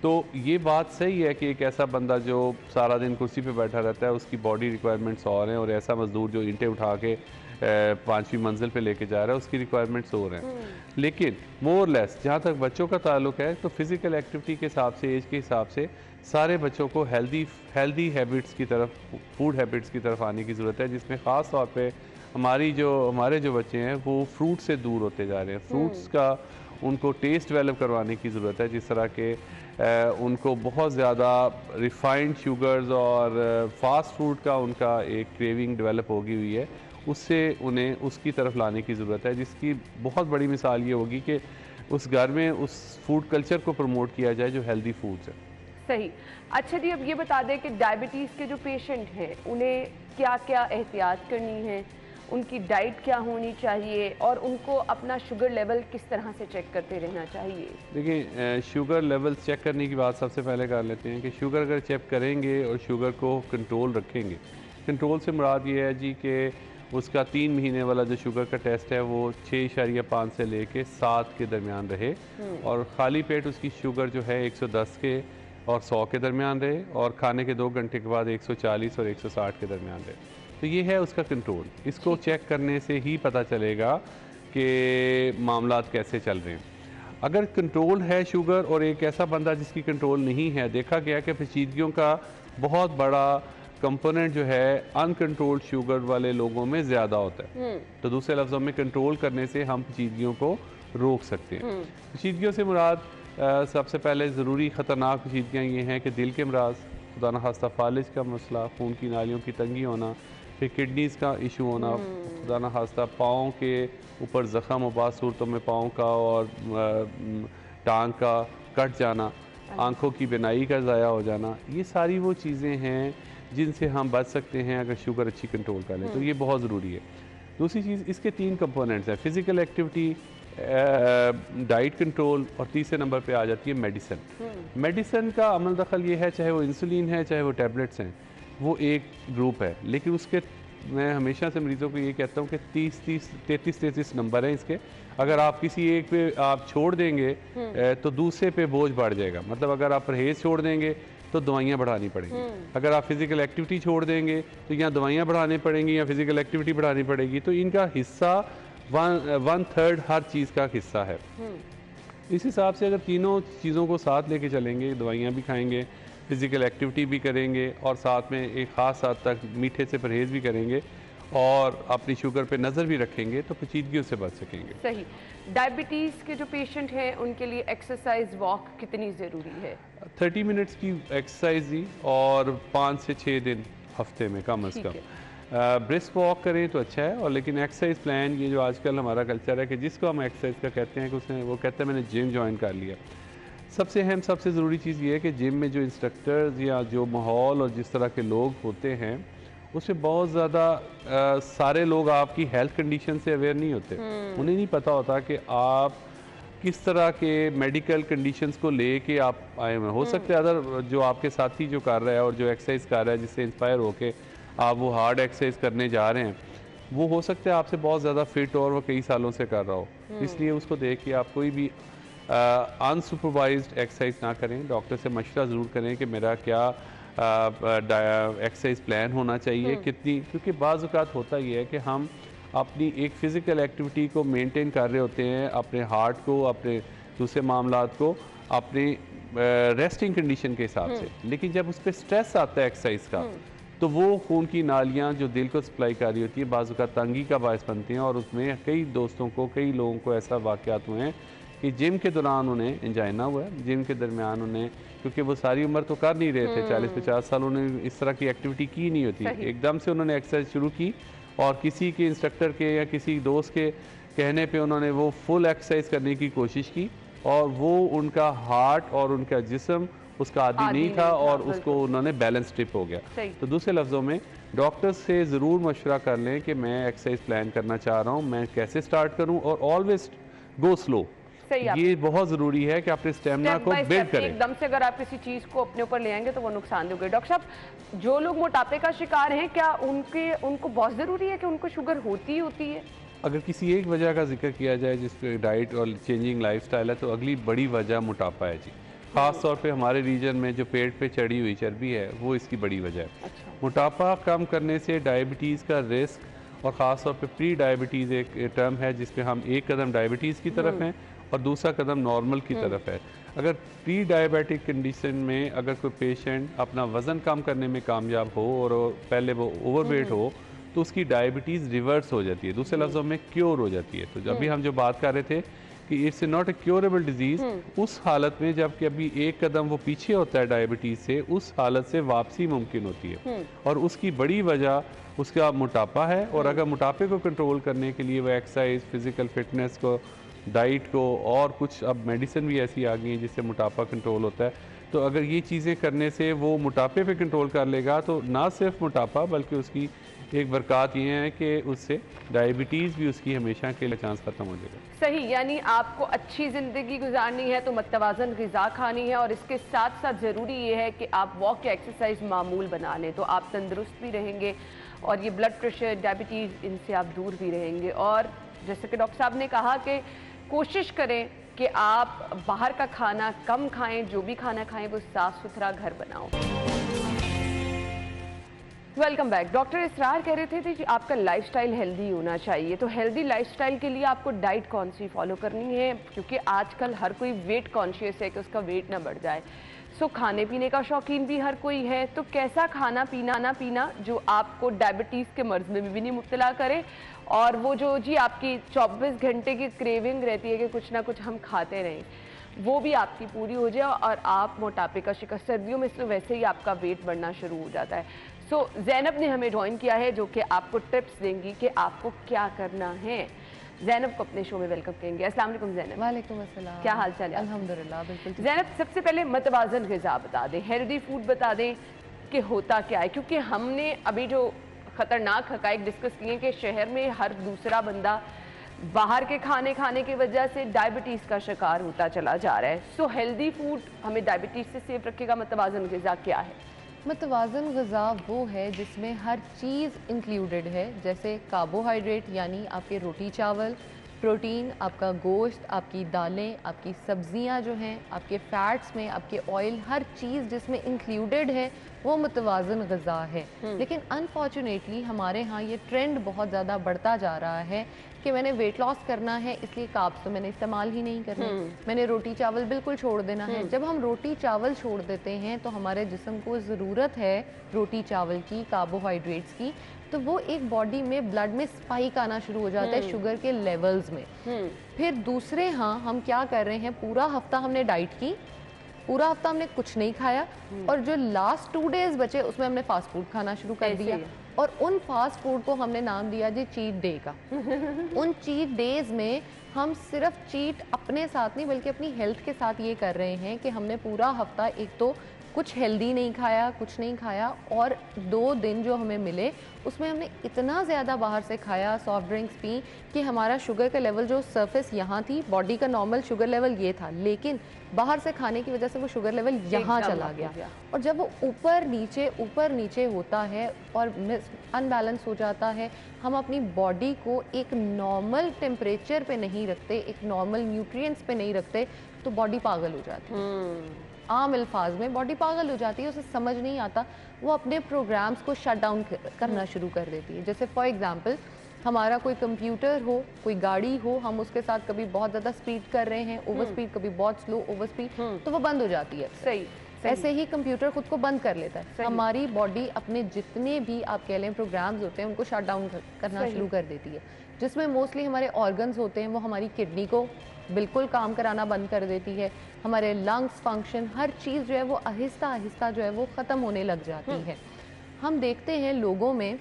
Speaker 4: तो ये बात सही है कि एक ऐसा बंदा जो सारा दिन कुर्सी पे बैठा रहता है, उसकी बॉडी रिक्वायरमेंट्स और हैं, और ऐसा मजदूर जो ईंटें उठा के 5वीं मंजिल पे लेके जा रहा है, उसकी रिक्वायरमेंट्स और हैं। लेकिन मोर लेस जहाँ तक बच्चों का ताल्लुक है, तो फिज़िकल एक्टिविटी के हिसाब से, एज के हिसाब से सारे बच्चों को हेल्दी हैबिट्स की तरफ, फूड हैबिट्स की तरफ आने की ज़रूरत है, जिसमें ख़ास तौर पे हमारे जो बच्चे हैं वो फ्रूट से दूर होते जा रहे हैं। फ्रूट्स का उनको टेस्ट डेवलप करवाने की ज़रूरत है, जिस तरह के उनको बहुत ज़्यादा रिफाइंड शुगर्स और फास्ट फूड का उनका एक क्रेविंग डेवलप होगी हुई है, उससे उन्हें उसकी तरफ लाने की ज़रूरत है, जिसकी बहुत बड़ी मिसाल ये होगी कि उस घर में उस फूड कल्चर को प्रमोट किया जाए जो हेल्दी फूड्स है।
Speaker 1: सही। अच्छा जी, अब ये बता दें कि डायबिटीज़ के जो पेशेंट हैं उन्हें क्या क्या एहतियात करनी है, उनकी डाइट क्या होनी चाहिए और उनको अपना शुगर लेवल किस तरह से चेक करते रहना चाहिए?
Speaker 4: देखिए, शुगर लेवल चेक करने की बात सबसे पहले कर लेते हैं कि शुगर अगर चेक करेंगे और शुगर को कंट्रोल रखेंगे, कंट्रोल से मुराद ये है जी कि उसका 3 महीने वाला जो शुगर का टेस्ट है वो 6.5 से लेके 7 के दरमियान रहे और ख़ाली पेट उसकी शुगर जो है 110 के और 100 के दरमियान रहे और खाने के 2 घंटे के बाद 140 और 160 के दरमियान रहे। तो ये है उसका कंट्रोल। इसको चेक करने से ही पता चलेगा कि मामलात कैसे चल रहे हैं। अगर कंट्रोल है शुगर और एक ऐसा बंदा जिसकी कंट्रोल नहीं है, देखा गया कि पेचीदगियों का बहुत बड़ा कंपोनेंट जो है अनकंट्रोल्ड शुगर वाले लोगों में ज़्यादा होता है। तो दूसरे लफ्ज़ों में कंट्रोल करने से हम पेचीदगियों को रोक सकते हैं। पेचीदगियों से मुराद सबसे पहले ज़रूरी ख़तरनाक पेचीदगियाँ ये हैं कि दिल के अमराज, खुदा न खास्ता फालिज का मसला, खून की नालियों की तंगी होना, फिर किडनीज़ का इशू होना, खुदा न खास्ता पाँव के ऊपर ज़ख़म और बाद सूरतों में पाँव का और टांग का कट जाना, आँखों की बिनाई का ज़ाया हो जाना, ये सारी वो चीज़ें हैं जिनसे हम बच सकते हैं अगर शुगर अच्छी कंट्रोल कर लें। तो ये बहुत ज़रूरी है। दूसरी चीज़, इसके 3 कंपोनेंट्स हैं, फ़िज़िकल एक्टिविटी, डाइट कंट्रोल और तीसरे नंबर पे आ जाती है मेडिसिन। मेडिसिन का अमल दखल ये है, चाहे वो इंसुलिन है चाहे वो टैबलेट्स हैं, वो एक ग्रुप है, लेकिन उसके मैं हमेशा से मरीज़ों को ये कहता हूँ कि 33 नंबर हैं इसके। अगर आप किसी एक पे आप छोड़ देंगे तो दूसरे पे बोझ बढ़ जाएगा। मतलब अगर आप परहेज़ छोड़ देंगे तो दवाइयाँ बढ़ानी पड़ेंगी, अगर आप फिज़िकल एक्टिविटी छोड़ देंगे तो यहाँ दवाइयाँ बढ़ानी पड़ेंगी या फिज़िकल एक्टिविटी बढ़ानी पड़ेगी। तो इनका हिस्सा 1/3 हर चीज़ का हिस्सा है। इस हिसाब से अगर तीनों चीज़ों को साथ लेके चलेंगे, दवाइयाँ भी खाएंगे, फ़िज़िकल एक्टिविटी भी करेंगे और साथ में एक ख़ास हद तक मीठे से परहेज़ भी करेंगे और अपनी शुगर पे नज़र भी रखेंगे, तो पेचीदगियों से बच सकेंगे।
Speaker 1: सही। डायबिटीज़ के जो पेशेंट हैं उनके लिए एक्सरसाइज वॉक कितनी ज़रूरी है?
Speaker 4: 30 मिनट्स की एक्सरसाइज ही और 5 से 6 दिन हफ्ते में कम अज़ कम ब्रिस्क वॉक करें तो अच्छा है। और लेकिन एक्सरसाइज प्लान, ये जो आजकल हमारा कल्चर है कि जिसको हम एक्सरसाइज का कहते हैं कि उसने वो कहते हैं मैंने जिम ज्वाइन कर लिया। सबसे अहम सबसे ज़रूरी चीज़ ये है कि जिम में जो इंस्ट्रक्टर्स या जो माहौल और जिस तरह के लोग होते हैं उसमें बहुत ज़्यादा सारे लोग आपकी हेल्थ कंडीशन से अवेयर नहीं होते। उन्हें नहीं पता होता कि आप किस तरह के मेडिकल कंडीशंस को लेके आप आए हुए। हो सकता है अदर जो आपके साथी जो कर रहा है और जो एक्सरसाइज कर रहा है जिससे इंस्पायर होके आप वो हार्ड एक्सरसाइज करने जा रहे हैं, वो हो सकता है आपसे बहुत ज़्यादा फिट और वो कई सालों से कर रहा हो। इसलिए उसको देख के आप कोई भी अनसुपरवाइज्ड एक्सरसाइज ना करें। डॉक्टर से मशवरा ज़रूर करें कि मेरा क्या एक्सरसाइज प्लान होना चाहिए, कितनी, क्योंकि बाज़ औक़ात होता ही है कि हम अपनी एक फ़िज़िकल एक्टिविटी को मेंटेन कर रहे होते हैं, अपने हार्ट को, अपने दूसरे मामलात को, अपने रेस्टिंग कंडीशन के हिसाब से, लेकिन जब उस पर स्ट्रेस आता है एक्सरसाइज का तो वो खून की नालियाँ जो दिल को सप्लाई कर रही होती है बाज़ औक़ात तंगी का बायस बनती हैं। और उसमें कई दोस्तों को, कई लोगों को ऐसा वाक़यात हुए हैं कि जिम के दौरान उन्हें एंजाइना हुआ है, जिम के दरमियान उन्हें, क्योंकि वो सारी उम्र तो कर नहीं रहे थे, 40-50 साल उन्होंने इस तरह की एक्टिविटी की नहीं होती, एकदम से उन्होंने एक्सरसाइज शुरू की और किसी के इंस्ट्रक्टर के या किसी दोस्त के कहने पे उन्होंने वो फुल एक्सरसाइज करने की कोशिश की और वो उनका हार्ट और उनका जिस्म उसका आदी नहीं था और उसको उन्होंने बैलेंस ट्रिप हो गया। तो दूसरे लफ्ज़ों में डॉक्टर से ज़रूर मशवरा कर लें कि मैं एक्सरसाइज प्लान करना चाह रहा हूँ, मैं कैसे स्टार्ट करूँ, और ऑलवेज गो स्लो। ये बहुत ज़रूरी है कि अपने स्टेमिना को बिल्ड करें।
Speaker 1: एकदम से अगर आप किसी चीज़ को अपने ऊपर ले आएंगे तो वो नुकसान देंगे। डॉक्टर साहब, जो लोग मोटापे का शिकार हैं, क्या उनको बहुत ज़रूरी है कि उनको शुगर होती है?
Speaker 4: अगर किसी एक वजह का जिक्र किया जाए जिसपे डाइट और चेंजिंग लाइफस्टाइल है, तो अगली बड़ी वजह मोटापा है जी। ख़ास तौर पे हमारे रीजन में जो पेट पे चढ़ी हुई चर्बी है वो इसकी बड़ी वजह है।
Speaker 1: अच्छा।
Speaker 4: मोटापा कम करने से डायबिटीज़ का रिस्क, और ख़ास तौर पे प्री डायबिटीज़ एक टर्म है जिसपे हम एक कदम डायबिटीज़ की तरफ हैं और दूसरा कदम नॉर्मल की तरफ है। अगर प्री डायबिटिक कंडीशन में अगर कोई पेशेंट अपना वज़न कम करने में कामयाब हो और पहले वो ओवरवेट हो तो उसकी डायबिटीज़ रिवर्स हो जाती है, दूसरे लफ्ज़ों में क्योर हो जाती है। तो जब भी हम जो बात कर रहे थे कि it's not a curable disease, उस हालत में जबकि अभी एक कदम वो पीछे होता है डायबिटीज़ से, उस हालत से वापसी मुमकिन होती है और उसकी बड़ी वजह उसका मोटापा है। और अगर मोटापे को कंट्रोल करने के लिए वो एक्सरसाइज, फिज़िकल फिटनेस को, डाइट को और कुछ अब मेडिसिन भी ऐसी आ गई हैं जिससे मोटापा कंट्रोल होता है, तो अगर ये चीज़ें करने से वो मोटापे पे कंट्रोल कर लेगा तो ना सिर्फ मोटापा बल्कि उसकी एक बरकत ये है कि उससे डायबिटीज़ भी उसकी हमेशा के लिए चांस ख़त्म हो जाएगा।
Speaker 1: सही, यानी आपको अच्छी ज़िंदगी गुजारनी है तो मतवाज़न ग़िज़ा खानी है, और इसके साथ साथ ज़रूरी ये है कि आप वॉक या एक्सरसाइज मामूल बना लें, तो आप तंदुरुस्त भी रहेंगे और ये ब्लड प्रेशर, डायबिटीज़, इनसे आप दूर भी रहेंगे। और जैसे कि डॉक्टर साहब ने कहा कि कोशिश करें कि आप बाहर का खाना कम खाएं, जो भी खाना खाएं वो साफ़ सुथरा घर बनाओ। Welcome back. डॉक्टर इसरार कह रहे थे कि आपका लाइफस्टाइल हेल्दी होना चाहिए, तो हेल्दी लाइफस्टाइल के लिए आपको डाइट कौन सी फॉलो करनी है, क्योंकि आजकल हर कोई वेट कॉन्शियस है कि उसका वेट ना बढ़ जाए। सो खाने पीने का शौकीन भी हर कोई है, तो कैसा खाना पीना जो आपको डायबिटीज़ के मर्ज में भी नहीं मुब्तला करे, और वो जो जी आपकी 24 घंटे की क्रेविंग रहती है कि कुछ ना कुछ हम खाते रहें, वो भी आपकी पूरी हो जाए और आप मोटापे का शिकार। सर्दियों में तो वैसे ही आपका वेट बढ़ना शुरू हो जाता है। सो ज़ैनब ने हमें ज्वाइन किया है जो कि आपको टिप्स देंगी कि आपको क्या करना है। ज़ैनब को अपने शो में वेलकम करेंगे। अस्सलाम वालेकुम ज़ैनब।
Speaker 5: वालेकुम अस्सलाम।
Speaker 1: क्या हाल चाल है?
Speaker 5: अल्हम्दुलिल्लाह बिल्कुल।
Speaker 1: ज़ैनब, सबसे पहले मतवाज़न ग़िज़ा बता दें, हेल्दी फूड बता दें कि होता क्या है, क्योंकि हमने अभी जो ख़तरनाक हक़ाइक़ डिस्कस किए कि शहर में हर दूसरा बंदा बाहर के खाने की वजह से डायबिटीज़ का शिकार होता चला जा रहा है। सो हेल्दी फूड हमें डायबिटीज़ से सेफ रखेगा। मतवाज़न ग़िज़ा क्या है?
Speaker 5: मतवाज़न ग़िज़ा वो है जिसमें हर चीज़ इंक्लूडेड है, जैसे कार्बोहाइड्रेट यानी आपके रोटी चावल, प्रोटीन, आपका गोश्त, आपकी दालें, आपकी सब्ज़ियां जो हैं, आपके फ़ैट्स में आपके ऑयल, हर चीज़ जिसमें इंक्लूडेड है वो मतवाज़न ग़िज़ा है। लेकिन अनफॉर्चुनेटली हमारे यहाँ ये ट्रेंड बहुत ज़्यादा बढ़ता जा रहा है कि मैंने वेट लॉस करना है इसलिए कार्ब्स तो मैंने इस्तेमाल ही नहीं करने, मैंने रोटी चावल बिल्कुल छोड़ देना है। जब हम रोटी चावल छोड़ देते हैं तो हमारे जिस्म को ज़रूरत है रोटी चावल की, कार्बोहाइड्रेट्स की, तो वो एक बॉडी में ब्लड में स्पाइक आना शुरू हो जाता है शुगर के लेवल्स में। फिर दूसरे हाँ हम क्या कर रहे हैं, पूरा हफ्ता हमने डाइट की, पूरा हफ्ता हमने कुछ नहीं खाया, और जो लास्ट 2 डेज बचे उसमें हमने फास्ट फूड खाना शुरू कर दिया, और उन फास्ट फूड को हमने नाम दिया जी चीट डे का। उन चीट डेज में हम सिर्फ चीट अपने साथ नहीं बल्कि अपनी हेल्थ के साथ ये कर रहे हैं कि हमने पूरा हफ्ता एक तो कुछ हेल्दी नहीं खाया, कुछ नहीं खाया, और 2 दिन जो हमें मिले उसमें हमने इतना ज़्यादा बाहर से खाया, सॉफ्ट ड्रिंक्स पी कि हमारा शुगर का लेवल जो सरफेस यहाँ थी, बॉडी का नॉर्मल शुगर लेवल ये था, लेकिन बाहर से खाने की वजह से वो शुगर लेवल यहाँ चला गया। और जब वो ऊपर नीचे होता है और अनबैलेंस हो जाता है, हम अपनी बॉडी को एक नॉर्मल टेम्परेचर पे नहीं रखते, एक नॉर्मल न्यूट्रिएंट्स पे नहीं रखते, तो बॉडी पागल हो जाती है। आम अल्फाज में बॉडी पागल हो जाती है, उसे समझ नहीं आता, वो अपने प्रोग्राम्स को शट डाउन करना शुरू कर देती है। जैसे फॉर एग्जांपल हमारा कोई कंप्यूटर हो, कोई गाड़ी हो, हम उसके साथ कभी बहुत ज़्यादा स्पीड कर रहे हैं, ओवर स्पीड, कभी बहुत स्लो ओवर स्पीड, तो वो बंद हो जाती है।
Speaker 1: सही।
Speaker 5: ऐसे ही कंप्यूटर खुद को बंद कर लेता है। हमारी बॉडी अपने जितने भी आप कह लें प्रोग्राम्स होते हैं उनको शट डाउन करना शुरू कर देती है, जिसमें मोस्टली हमारे ऑर्गन्स होते हैं, वो हमारी किडनी को बिल्कुल काम कराना बंद कर देती है, हमारे लंग्स फंक्शन, हर चीज़ जो है वो आहिस्ता आहिस्ता जो है वो ख़त्म होने लग जाती है। हम देखते हैं लोगों में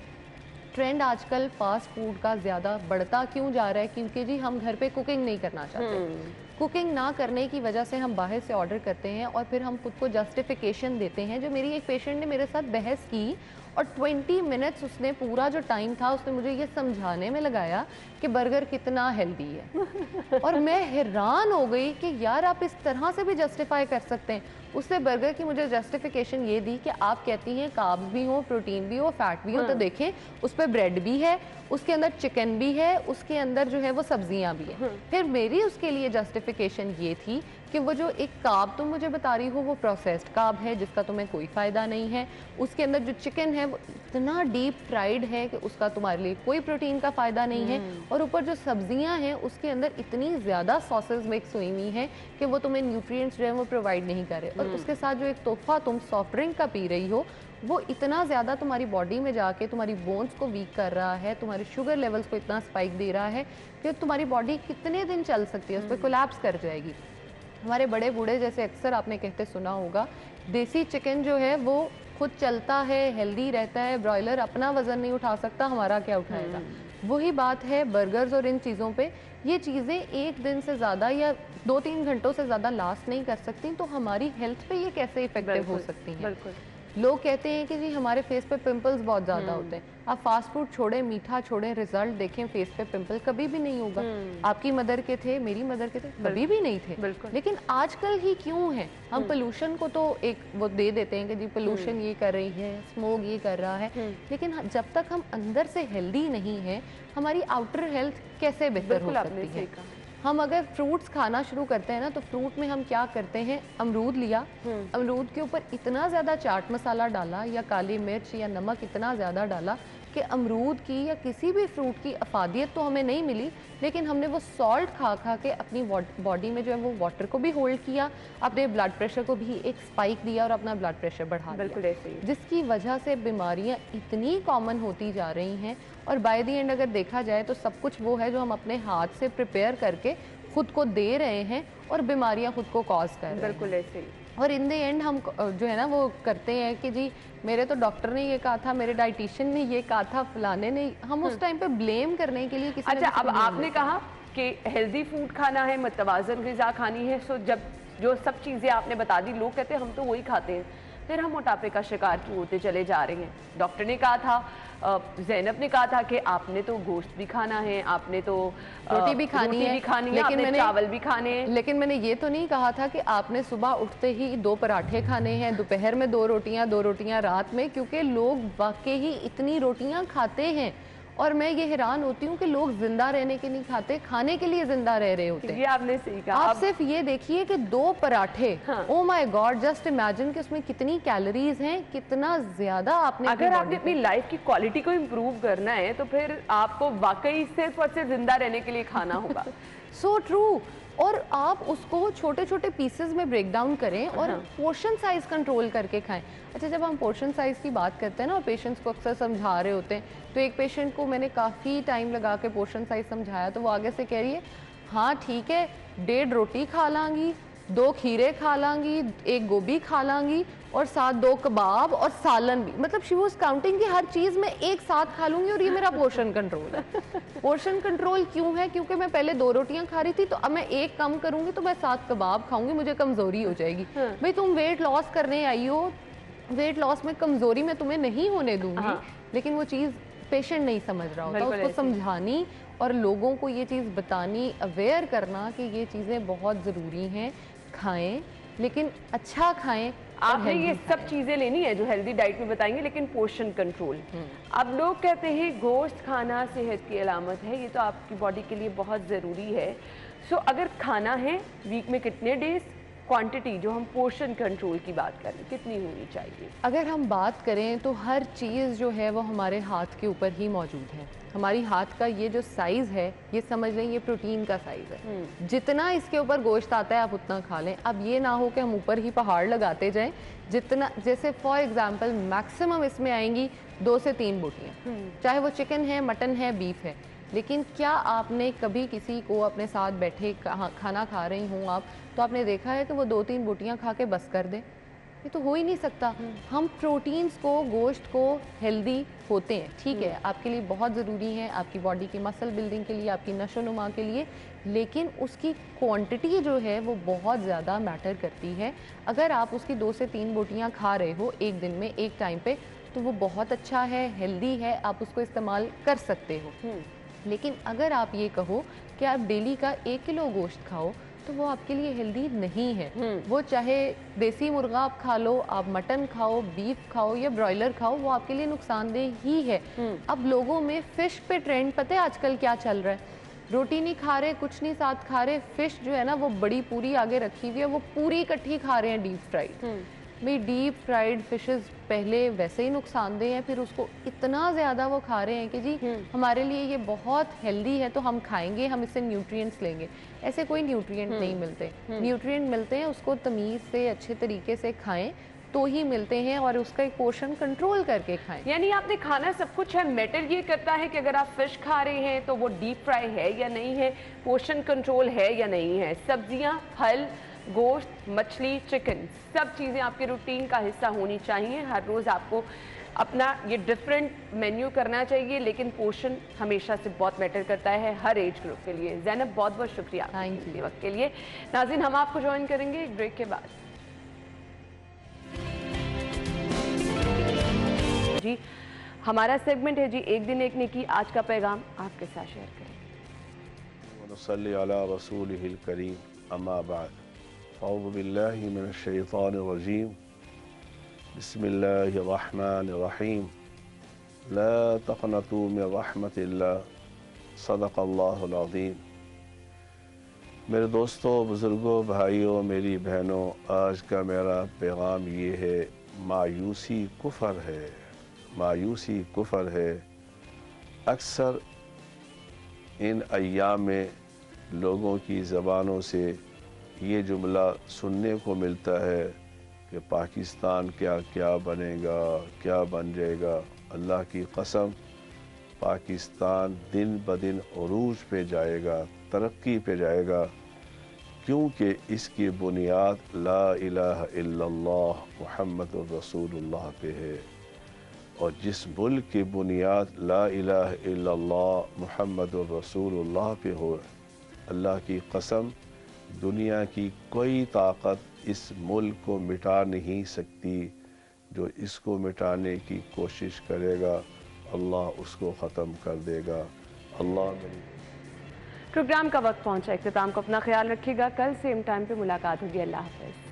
Speaker 5: ट्रेंड आजकल फास्ट फूड का ज़्यादा बढ़ता क्यों जा रहा है, क्योंकि जी हम घर पे कुकिंग नहीं करना चाहते। कुकिंग ना करने की वजह से हम बाहर से ऑर्डर करते हैं और फिर हम खुद को जस्टिफिकेशन देते हैं। जो मेरी एक पेशेंट ने मेरे साथ बहस की और 20 मिनट्स उसने पूरा जो टाइम था उसने मुझे ये समझाने में लगाया कि बर्गर कितना हेल्दी है और मैं हैरान हो गई कि यार आप इस तरह से भी जस्टिफाई कर सकते हैं। उसने बर्गर की मुझे जस्टिफिकेशन ये दी कि आप कहती हैं कार्ब्स भी हो, प्रोटीन भी हो, फैट भी हो, तो देखें उस पर ब्रेड भी है, उसके अंदर चिकन भी है, उसके अंदर जो है वो सब्जियां भी हैं। फिर मेरी उसके लिए जस्टिफिकेशन ये थी कि वो जो एक कार्ब तुम मुझे बता रही हो वो प्रोसेस्ड कार्ब है जिसका तुम्हें कोई फ़ायदा नहीं है, उसके अंदर जो चिकन है वो इतना डीप फ्राइड है कि उसका तुम्हारे लिए कोई प्रोटीन का फ़ायदा नहीं है, और ऊपर जो सब्जियां हैं उसके अंदर इतनी ज़्यादा सॉसेस मिक्स हुई हुई हैं कि वो तुम्हें न्यूट्रिएंट्स जो है वो प्रोवाइड नहीं कर रहे, और उसके साथ जो एक तोहफा तुम सॉफ्ट ड्रिंक का पी रही हो वो इतना ज़्यादा तुम्हारी बॉडी में जाके तुम्हारी बोन्स को वीक कर रहा है, तुम्हारे शुगर लेवल्स को इतना स्पाइक दे रहा है कि तुम्हारी बॉडी कितने दिन चल सकती है, उस पर कोलैप्स कर जाएगी। हमारे बड़े बूढ़े जैसे अक्सर आपने कहते सुना होगा, देसी चिकन जो है वो खुद चलता है, हेल्दी रहता है, ब्रॉयलर अपना वज़न नहीं उठा सकता, हमारा क्या उठाएगा। वही बात है बर्गर्स और इन चीज़ों पे, ये चीज़ें एक दिन से ज़्यादा या 2-3 घंटों से ज़्यादा लास्ट नहीं कर सकती, तो हमारी हेल्थ पे ये कैसे इफेक्टिव हो सकती हैं। लोग कहते हैं कि जी हमारे फेस पे पिंपल्स बहुत ज़्यादा होते हैं। आप फास्ट फूड छोड़ें, मीठा छोड़ें, रिजल्ट देखें, फेस पे पिंपल कभी भी नहीं होगा। आपकी मदर के थे, मेरी मदर के थे, कभी भी नहीं थे। लेकिन आजकल ही क्यों है? हम पोल्यूशन को तो एक वो दे देते हैं कि जी पोल्यूशन ये कर रही है, स्मोक ये कर रहा है, लेकिन जब तक हम अंदर से हेल्दी नहीं है, हमारी आउटर हेल्थ कैसे बेहतर हो सकती है? हम अगर फ्रूट्स खाना शुरू करते हैं ना, तो फ्रूट में हम क्या करते हैं, अमरूद लिया, अमरूद के ऊपर इतना ज़्यादा चाट मसाला डाला या काली मिर्च या नमक इतना ज़्यादा डाला कि अमरूद की या किसी भी फ्रूट की अफादियत तो हमें नहीं मिली, लेकिन हमने वो सॉल्ट खा खा के अपनी बॉडी में जो है वो वाटर को भी होल्ड किया, अपने ब्लड प्रेशर को भी एक स्पाइक दिया और अपना ब्लड प्रेशर बढ़ा दिया, जिसकी वजह से बीमारियां इतनी कॉमन होती जा रही हैं। और बाय द एंड अगर देखा जाए तो सब कुछ वो है जो हम अपने हाथ से प्रिपेयर करके खुद को दे रहे हैं और बीमारियां खुद को कॉज कर रहे हैं।
Speaker 1: बिल्कुल ऐसे ही।
Speaker 5: और इन द एंड हम जो है ना वो करते हैं कि जी मेरे तो डॉक्टर ने ये कहा था, मेरे डाइटिशियन ने ये कहा था, फलाने ने, हम उस टाइम पे ब्लेम करने के लिए किसी
Speaker 1: अच्छा, अब आपने कहा कि हेल्दी फूड खाना है, मतवाजन ग़िज़ा खानी है, सो जब जो सब चीज़ें आपने बता दी, लोग कहते हैं हम तो वही खाते हैं, फिर हम मोटापे का शिकार क्यों होते चले जा रहे हैं? डॉक्टर ने कहा था, ज़ैनब ने कहा था कि आपने तो गोश्त भी खाना है, आपने तो
Speaker 5: रोटी भी खानी है,
Speaker 1: लेकिन मैंने चावल भी खाने हैं।
Speaker 5: लेकिन मैंने ये तो नहीं कहा था कि आपने सुबह उठते ही 2 पराठे खाने हैं, दोपहर में 2 रोटियां रात में, क्योंकि लोग वाकई ही इतनी रोटियां खाते हैं। और मैं ये हैरान होती हूँ कि लोग जिंदा रहने के नहीं खाते, खाने के लिए जिंदा रह रहे होते हैं।
Speaker 1: ये आपने सही कहा।
Speaker 5: आप सिर्फ ये देखिए कि 2 पराठे, oh my God, just imagine कि उसमें कितनी कैलोरीज हैं, कितना ज्यादा आपने,
Speaker 1: अगर आपने अपनी लाइफ की क्वालिटी को इम्प्रूव करना है तो फिर आपको वाकई सिर्फ और सिर्फ जिंदा रहने के लिए खाना होगा।
Speaker 5: So true. और आप उसको छोटे छोटे पीसेस में ब्रेक डाउन करें और पोर्शन साइज कंट्रोल करके खाएं। अच्छा, जब हम पोर्शन साइज की बात करते हैं ना और पेशेंट्स को अक्सर समझा रहे होते हैं, तो एक पेशेंट को मैंने काफ़ी टाइम लगा के पोर्शन साइज समझाया, तो वो आगे से कह रही है हाँ ठीक है, 1.5 रोटी खा लांगी, 2 खीरे खा लांगी, 1 गोभी खा लांगी और साथ 2 कबाब और सालन भी। मतलब शी वाज काउंटिंग कि हर चीज़ में एक साथ खा लूंगी और ये मेरा पोर्शन कंट्रोल है। पोर्शन कंट्रोल क्यों है? क्योंकि मैं पहले 2 रोटियां खा रही थी, तो अब मैं 1 कम करूंगी तो मैं 7 कबाब खाऊंगी, मुझे कमजोरी हो जाएगी। भाई तुम वेट लॉस करने आई हो, वेट लॉस में कमजोरी मैं तुम्हें नहीं होने दूंगी, लेकिन वो चीज़ पेशेंट नहीं समझ रहा होता, उसको समझानी और लोगों को ये चीज़ बतानी, अवेयर करना कि ये चीज़ें बहुत ज़रूरी हैं, खाएं लेकिन अच्छा खाएं।
Speaker 1: आपने ये सब चीजें लेनी है जो हेल्दी डाइट में बताएंगे, लेकिन पोर्शन कंट्रोल। अब लोग कहते हैं गोश्त खाना सेहत की अलामत है, ये तो आपकी बॉडी के लिए बहुत ज़रूरी है। सो अगर खाना है वीक में कितने डेज, क्वांटिटी जो हम पोर्शन कंट्रोल की बात करें कितनी होनी चाहिए?
Speaker 5: अगर हम बात करें तो हर चीज़ जो है वो हमारे हाथ के ऊपर ही मौजूद है। हमारी हाथ का ये जो साइज़ है, ये समझ लें ये प्रोटीन का साइज़ है। जितना इसके ऊपर गोश्त आता है आप उतना खा लें। अब ये ना हो कि हम ऊपर ही पहाड़ लगाते जाएं। जितना, जैसे फॉर एग्जांपल मैक्सिमम इसमें आएंगी 2 से 3 बोटियाँ, चाहे वो चिकन है, मटन है, बीफ है। लेकिन क्या आपने कभी किसी को अपने साथ बैठे खाना खा रही हूँ आप, तो आपने देखा है कि वो 2-3 बोटियाँ खा के बस कर दें? ये तो हो ही नहीं सकता। हम प्रोटीन्स को, गोश्त को, हेल्दी होते हैं, ठीक है, आपके लिए बहुत ज़रूरी है, आपकी बॉडी की मसल बिल्डिंग के लिए, आपकी नशोनुमा के लिए, लेकिन उसकी क्वांटिटी जो है वो बहुत ज़्यादा मैटर करती है। अगर आप उसकी 2 से 3 बोटियाँ खा रहे हो एक दिन में, एक टाइम पे, तो वो बहुत अच्छा है, हेल्दी है, आप उसको इस्तेमाल कर सकते हो। लेकिन अगर आप ये कहो कि आप डेली का 1 किलो गोश्त खाओ, तो वो आपके लिए हेल्दी नहीं है। वो चाहे देसी मुर्गा आप खा लो, आप मटन खाओ, बीफ खाओ या ब्रॉयलर खाओ, वो आपके लिए नुकसानदेह ही है। अब लोगों में फिश पे ट्रेंड पता है आजकल क्या चल रहा है? रोटी नहीं खा रहे, कुछ नहीं साथ खा रहे, फिश जो है ना वो बड़ी पूरी आगे रखी हुई है, वो पूरी इकट्ठी खा रहे हैं डीप फ्राइड। भाई डीप फ्राइड फिशेस पहले वैसे ही नुकसानदेह हैं, फिर उसको इतना ज़्यादा वो खा रहे हैं कि जी हमारे लिए ये बहुत हेल्दी है तो हम खाएंगे, हम इससे न्यूट्रिएंट्स लेंगे। ऐसे कोई न्यूट्रिएंट नहीं मिलते। न्यूट्रिएंट मिलते हैं, उसको तमीज़ से अच्छे तरीके से खाएं तो ही मिलते हैं, और उसका एक पोर्शन कंट्रोल करके खाएं।
Speaker 1: यानी आपने खाना सब कुछ है, मैटर ये करता है कि अगर आप फिश खा रहे हैं तो वो डीप फ्राई है या नहीं है, पोर्शन कंट्रोल है या नहीं है। सब्जियां, फल, गोश्त, मछली, चिकन, सब चीज़ें आपके रूटीन का हिस्सा होनी चाहिए। हर रोज़ आपको अपना ये डिफरेंट मेन्यू करना चाहिए, लेकिन पोर्शन हमेशा से बहुत मैटर करता है हर एज ग्रुप के लिए। ज़ैनब बहुत बहुत शुक्रिया आपके वक्त के लिए। नाज़रीन, हम आपको ज्वाइन करेंगे एक ब्रेक के बाद। जी हमारा सेगमेंट है जी एक दिन एक नेकी। आज का पैगाम आपके साथ शेयर करेंगे।
Speaker 6: वनसल्ली अला रसूलिहिल करीम, अम्मा बाद, औज़ु बिल्लाहि मिनश शैतानिर रजीम, बिस्मिल्लाहिर रहमानिर रहीम, ला तक़नतू मिन रहमतिल्लाह, सदक़ल्लाहुल अज़ीम। मेरे दोस्तों, बुज़ुर्गों, भाइयों, मेरी बहनों, आज का मेरा पैगाम ये है, मायूसी कुफ़र है, मायूसी कुफ़र है। अक्सर इन अय्याम में लोगों की ज़बानों से ये जुमला सुनने को मिलता है कि पाकिस्तान क्या क्या बनेगा, क्या बन जाएगा। अल्लाह की कसम, पाकिस्तान दिन ब दिन उरूज पे जाएगा, तरक्की पे जाएगा, क्योंकि इसकी बुनियाद ला इलाहा इल्लल्लाह मुहम्मदुर रसूलुल्लाह पे है। और जिस मुल्क की बुनियाद ला इलाहा इल्लल्लाह मुहम्मदुर रसूलुल्लाह पे हो, अल्लाह की कसम, दुनिया की कोई ताकत इस मुल्क को मिटा नहीं सकती। जो इसको मिटाने की कोशिश करेगा, अल्लाह उसको ख़त्म कर देगा। अल्लाह मेरी
Speaker 1: प्रोग्राम का वक्त पहुंचा इख्तिताम को। अपना ख्याल रखिएगा। कल सेम टाइम पे मुलाकात होगी। अल्लाह हाफ़िज़।